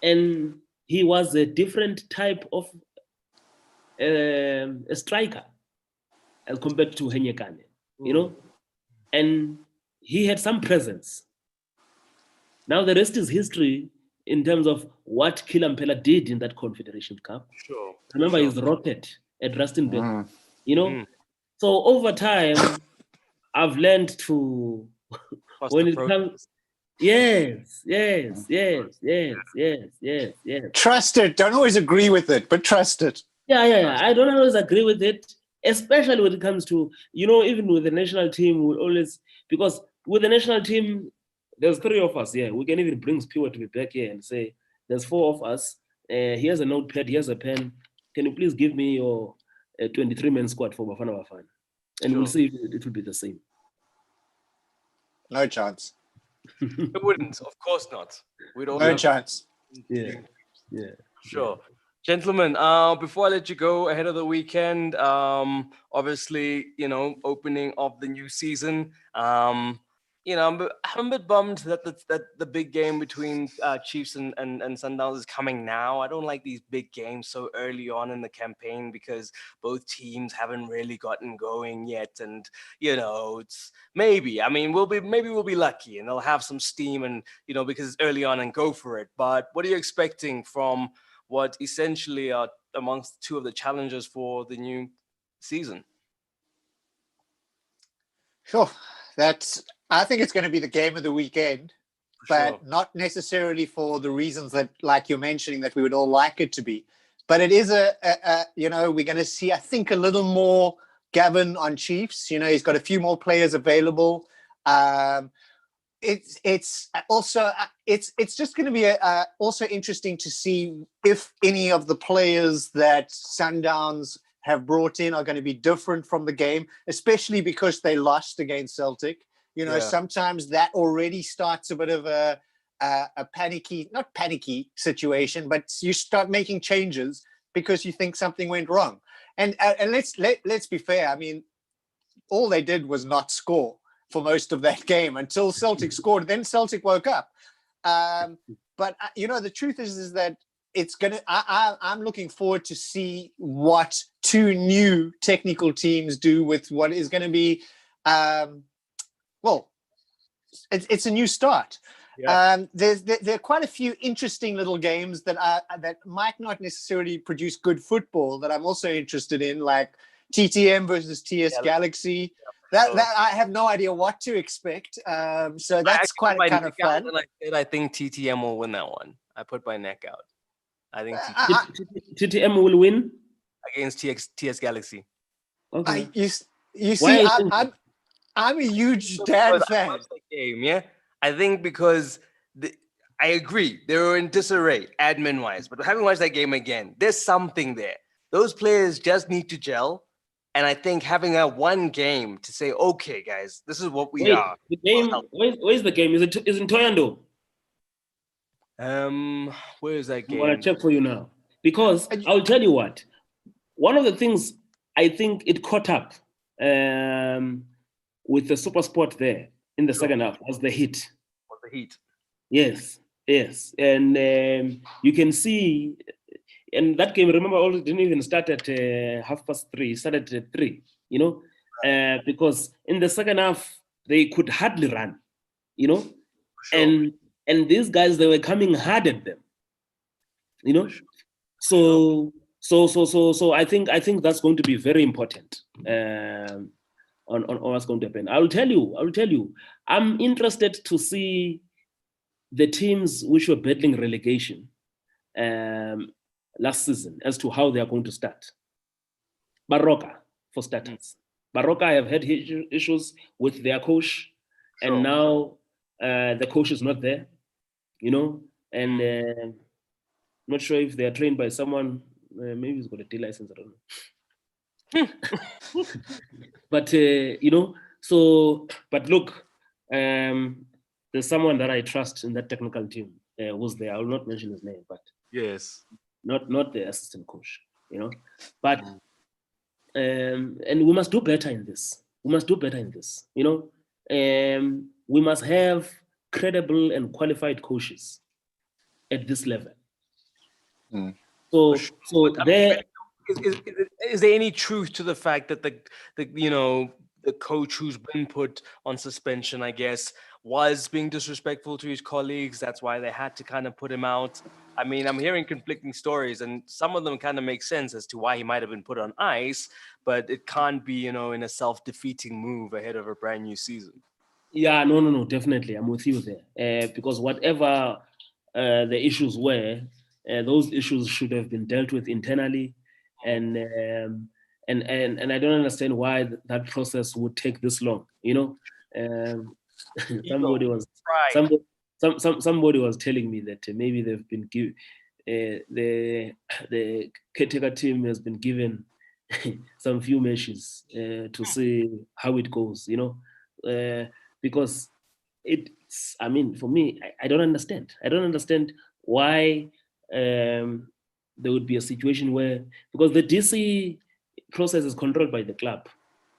and he was a different type of a striker as compared to Henyekane, you know, and he had some presence. Now the rest is history in terms of what Kilampela did in that Confederation Cup. Sure. Remember his rocket at Rustenburg, you know. So over time, I've learned to when it comes. Yes. Trust it. Don't always agree with it, but trust it. Yeah. I don't always agree with it, especially when it comes to, you know, even with the national team, we'll always, because with the national team, there's 3 of us. Yeah, we can even bring Spiwa to be back here and say, there's 4 of us. Here's a notepad, here's a pen. Can you please give me your 23-man squad for Bafana Bafana? And we'll see if it will be the same. No chance. It wouldn't, of course not. We'd all no chance. Yeah. Sure. Gentlemen, before I let you go ahead of the weekend, obviously, you know, opening of the new season, you know, I'm a bit bummed that the big game between Chiefs and Sundowns is coming now. I don't like these big games so early on in the campaign because both teams haven't really gotten going yet. And, you know, it's maybe we'll be lucky and they'll have some steam and, you know, because it's early on and go for it. But what are you expecting from what essentially are amongst 2 of the challenges for the new season? Sure. I think it's going to be the game of the weekend, but not necessarily for the reasons that, like you're mentioning, that we would all like it to be. But it is you know, we're going to see, I think, a little more Gavin on Chiefs. You know, he's got a few more players available. It's also it's just going to be also interesting to see if any of the players that Sundowns have brought in are going to be different from the game, especially because they lost against Celtic. You know, sometimes that already starts a bit of a not panicky situation, but you start making changes because you think something went wrong. And let's be fair. I mean, all they did was not score for most of that game until Celtic scored. Then Celtic woke up. But you know, the truth is that it's gonna. I'm looking forward to see what 2 new technical teams do with what is going to be. Well, it's a new start. Yeah. There are quite a few interesting little games that might not necessarily produce good football that I'm also interested in, like TTM versus TS Galaxy. That I have no idea what to expect. So that's quite kind of fun. I think TTM will win that one. I put my neck out. I think TTM will win against TS Galaxy. Okay. You see, I'm a huge Dan fan. The game, yeah. I think because I agree they were in disarray admin-wise, but having watched that game again, there's something there. Those players just need to gel, and I think having that one game to say, okay, guys, this is what we are. The game. Where's the game? Is in Toyando? Where is that game? I'm gonna check for you now because I'll tell you what. One of the things I think it caught up with the Super Sport there in the second half was the heat. Yes, and you can see, and that game, remember, all didn't even start at 3:30. It started at 3. You know, because in the second half they could hardly run. You know, and these guys, they were coming hard at them. You know, so I think that's going to be very important. on what's going to happen. I will tell you, I'm interested to see the teams which were battling relegation last season as to how they are going to start. Baroka, for starters. Baroka have had issues with their coach, and now the coach is not there, and I'm not sure if they are trained by someone. Maybe he's got a D license, I don't know. But but look, there's someone that I trust in that technical team who's there. I will not mention his name, but yes, not the assistant coach, but and we must do better in this. We must have credible and qualified coaches at this level. So there. Is there any truth to the fact that the coach who's been put on suspension, I guess, was being disrespectful to his colleagues? That's why they had to kind of put him out. I mean, I'm hearing conflicting stories, and some of them kind of make sense as to why he might have been put on ice, but it can't be, in a self-defeating move ahead of a brand new season. Yeah, no, definitely. I'm with you there. Because whatever the issues were, those issues should have been dealt with internally. And I don't understand why that process would take this long. Somebody was telling me that maybe they've been given the caretaker team has been given some few matches to see how it goes. Because it's. I mean, for me, I don't understand. I don't understand why. There would be a situation where, because the DC process is controlled by the club.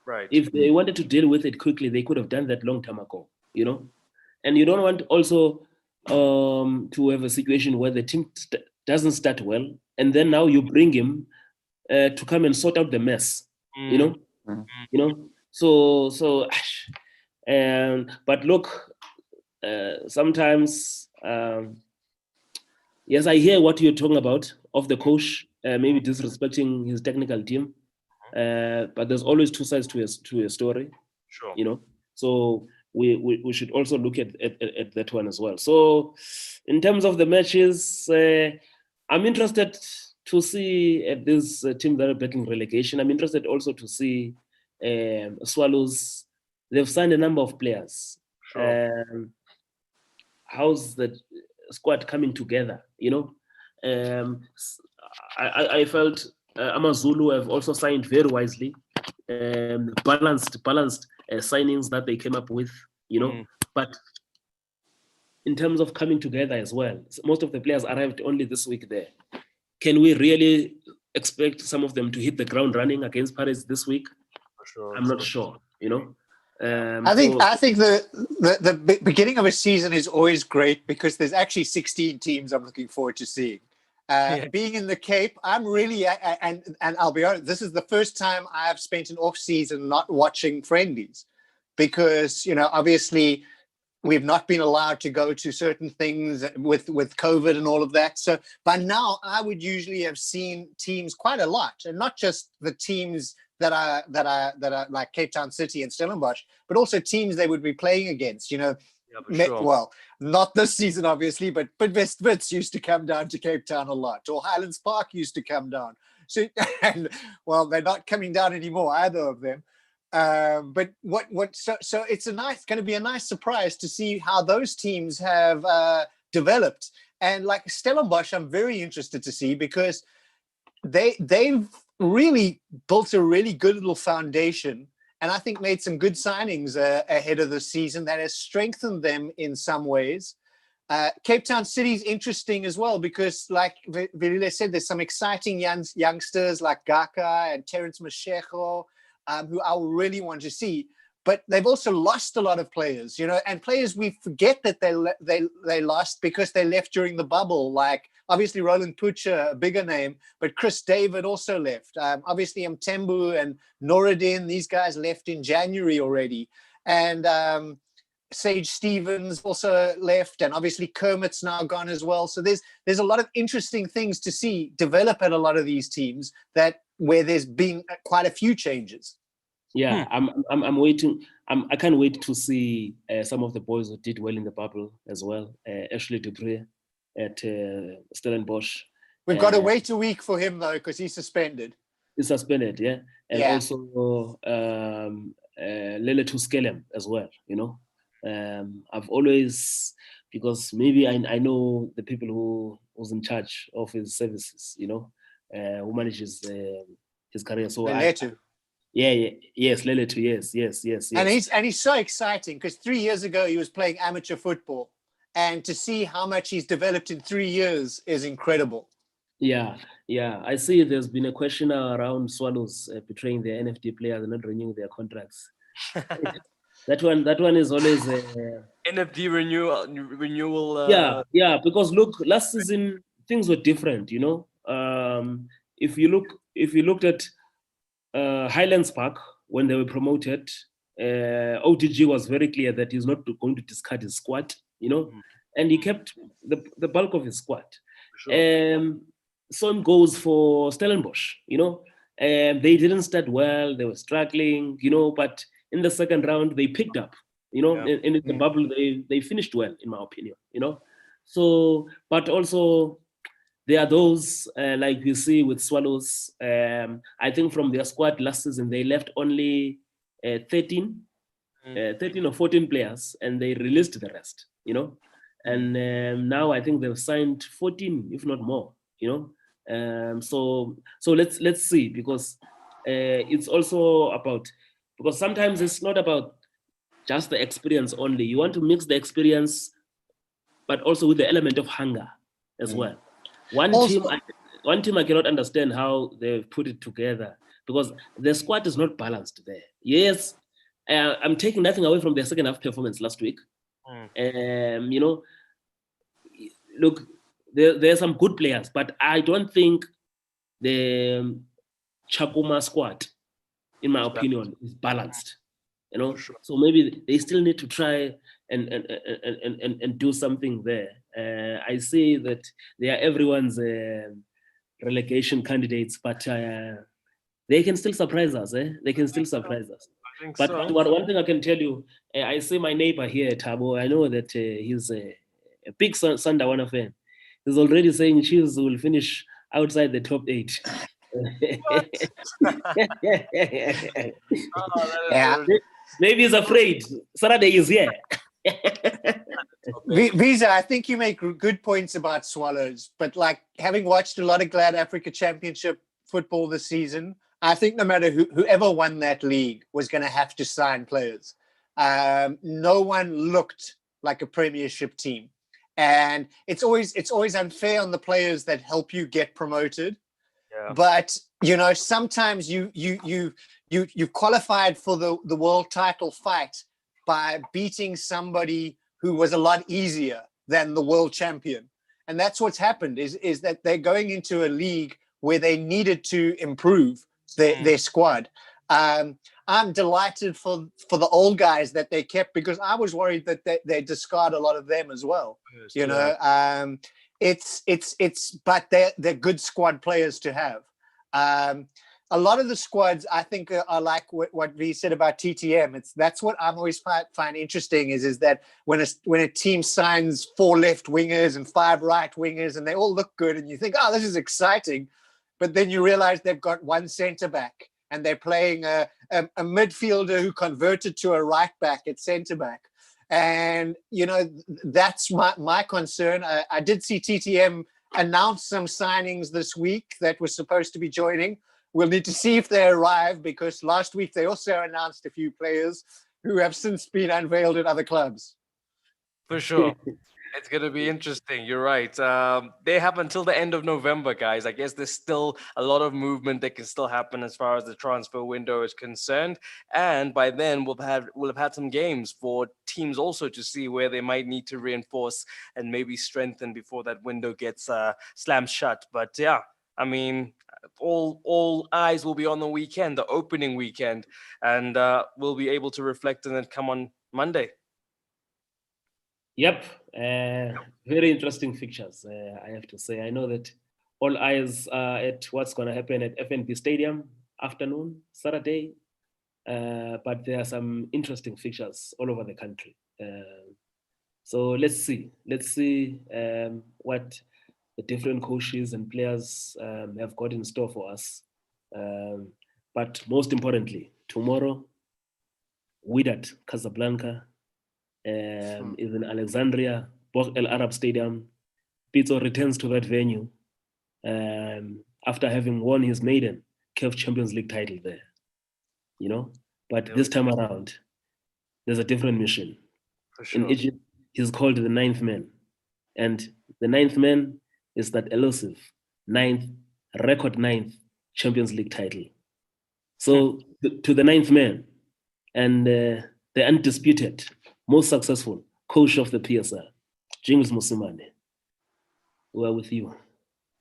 Right. If they wanted to deal with it quickly, they could have done that long time ago, And you don't want also to have a situation where the team doesn't start well, and then now you bring him to come and sort out the mess, So, but look, sometimes. Yes, I hear what you're talking about of the coach, maybe disrespecting his technical team. But there's always two sides to a story. Sure. So we should also look at that one as well. So in terms of the matches, I'm interested to see at this team that are battling relegation. I'm interested also to see Swallows. They've signed a number of players. Sure. How's the squad coming together? I felt Amazulu have also signed very wisely, balanced signings that they came up with, But in terms of coming together as well, most of the players arrived only this week there. Can we really expect some of them to hit the ground running against Paris this week? For sure. I'm not sure, I think the beginning of a season is always great because there's actually 16 teams I'm looking forward to seeing. Being in the Cape, I'm really and I'll be honest, this is the first time I have spent an off season not watching friendlies because obviously we've not been allowed to go to certain things with COVID and all of that. So by now I would usually have seen teams quite a lot, and not just the teams that are like Cape Town City and Stellenbosch, but also teams they would be playing against. Yeah, sure. Well, not this season, obviously, but West Wits used to come down to Cape Town a lot, or Highlands Park used to come down. So, and well, they're not coming down anymore, either of them. But so it's going to be a nice surprise to see how those teams have developed. And like Stellenbosch, I'm very interested to see because they've really built a really good little foundation, and I think made some good signings ahead of the season that has strengthened them in some ways. Cape Town City is interesting as well because, like Velile said, there's some exciting youngsters like Gaka and Terence Mashego, who I really want to see. But they've also lost a lot of players, and players we forget that they lost because they left during the bubble. Like obviously Roland Pucha, a bigger name, but Chris David also left. Obviously Mtembu and Noradin, these guys left in January already, and Sage Stevens also left, and obviously Kermit's now gone as well. So there's a lot of interesting things to see develop at a lot of these teams where there's been quite a few changes. Yeah, I'm waiting. I can't wait to see some of the boys who did well in the bubble as well. Ashley Dupree at Stellenbosch. We've got to wait a week for him though, because he's suspended. He's suspended, yeah, and Yeah. also Lele Tuskelem as well. You know, I've always, because maybe I know the people who's in charge of his services. You know, who manages his career. So Leletu. Yes, Leletu, yes. And he's so exciting because 3 years ago he was playing amateur football, and to see how much he's developed in 3 years is incredible. Yeah. I see there's been a question around Swallows betraying their NFD players and not renewing their contracts. that one is always NFD renewal. Yeah, because look, last season things were different. You know, if you looked at Highlands Park when they were promoted, OTG was very clear that he's not going to discard his squad. You know, and he kept the bulk of his squad. Sure. Same goes for Stellenbosch. You know, they didn't start well; they were struggling. You know, but in the second round they picked up. You know, Yeah. in the bubble they finished well, in my opinion. You know, so but also there are those like you see with Swallows. I think from their squad last season they left only 13 or 14 players, and they released the rest. You know, and now I think they've signed 14, if not more. You know, so let's see, because it's also about, because sometimes it's not about just the experience only. You want to mix the experience, but also with the element of hunger as well. One team I cannot understand how they've put it together, because the squad is not balanced there. Yes, I'm taking nothing away from their second half performance last week. You know, look, there are some good players, but I don't think the Chakuma squad, in my opinion, is balanced. You know, Sure. so maybe they still need to try and do something there. I say that they are everyone's relegation candidates, but they can still surprise us. They can still surprise us. I think But so. one thing I can tell you, I see my neighbor here, Tabo. I know that he's a big Sundawana fan. He's already saying Chiefs will finish outside the top 8. Yeah. Maybe he's afraid. Saturday is here. Visa, I think you make good points about Swallows, but like having watched a lot of Glad Africa Championship football this season, I think no matter whoever won that league was going to have to sign players. No one looked like a premiership team, and it's always unfair on the players that help you get promoted. Yeah. But you know, sometimes you qualified for the world title fight by beating somebody who was a lot easier than the world champion. And that's what's happened is that they're going into a league where they needed to improve their squad. I'm delighted for the old guys that they kept, because I was worried that they discard a lot of them as well. Yes, you know, but they're good squad players to have. A lot of the squads, I think, are like what V said about TTM. That's what I'm always find interesting is that when a team signs 4 left wingers and 5 right wingers and they all look good and you think, oh, this is exciting, but then you realize they've got 1 centre back and they're playing a midfielder who converted to a right back at centre back. And, you know, that's my concern. I did see TTM announce some signings this week that were supposed to be joining. We'll need to see if they arrive, because last week they also announced a few players who have since been unveiled at other clubs. For sure. It's going to be interesting. You're right. They have until the end of November, guys. I guess there's still a lot of movement that can still happen as far as the transfer window is concerned. And by then, we'll have had some games for teams also to see where they might need to reinforce and maybe strengthen before that window gets slammed shut. But yeah, I mean, all eyes will be on the weekend, the opening weekend, and we'll be able to reflect on it come on Monday. Yep, very interesting fixtures, I have to say. I know that all eyes are at what's going to happen at FNB Stadium afternoon, Saturday. but there are some interesting fixtures all over the country. So let's see what the different coaches and players have got in store for us. But most importantly, tomorrow, Wydad Casablanca is in Alexandria, Bok El Arab Stadium. Pizzo returns to that venue after having won his maiden CAF Champions League title there. But this time around, there's a different mission. For sure. In Egypt, he's called the ninth man. And the ninth man is that elusive record ninth Champions League title. So to the ninth man and the undisputed, most successful coach of the PSL, James Musimane, we're with you.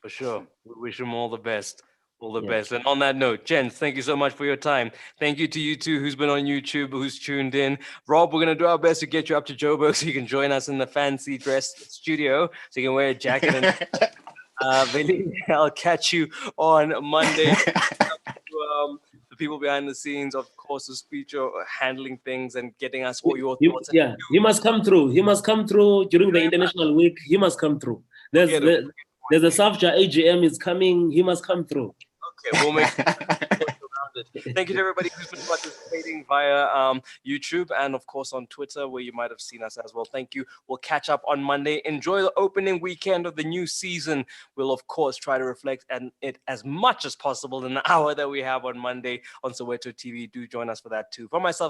For sure. We wish him all the best. All the best. And on that note, gents, thank you so much for your time. Thank you to you two who's been on YouTube, who's tuned in. Rob, we're going to do our best to get you up to Joburg so you can join us in the fancy dress studio so you can wear a jacket. And Billy, I'll catch you on Monday. The people behind the scenes, of course, the speech or handling things and getting us all your thoughts. He must come through. He must come through during the international week. He must come through. There's a Safja AGM is coming. He must come through. Okay, we'll make around it. Thank you to everybody who's been participating via YouTube and, of course, on Twitter, where you might have seen us as well. Thank you. We'll catch up on Monday. Enjoy the opening weekend of the new season. We'll, of course, try to reflect on it as much as possible in the hour that we have on Monday on Soweto TV. Do join us for that, too. For myself,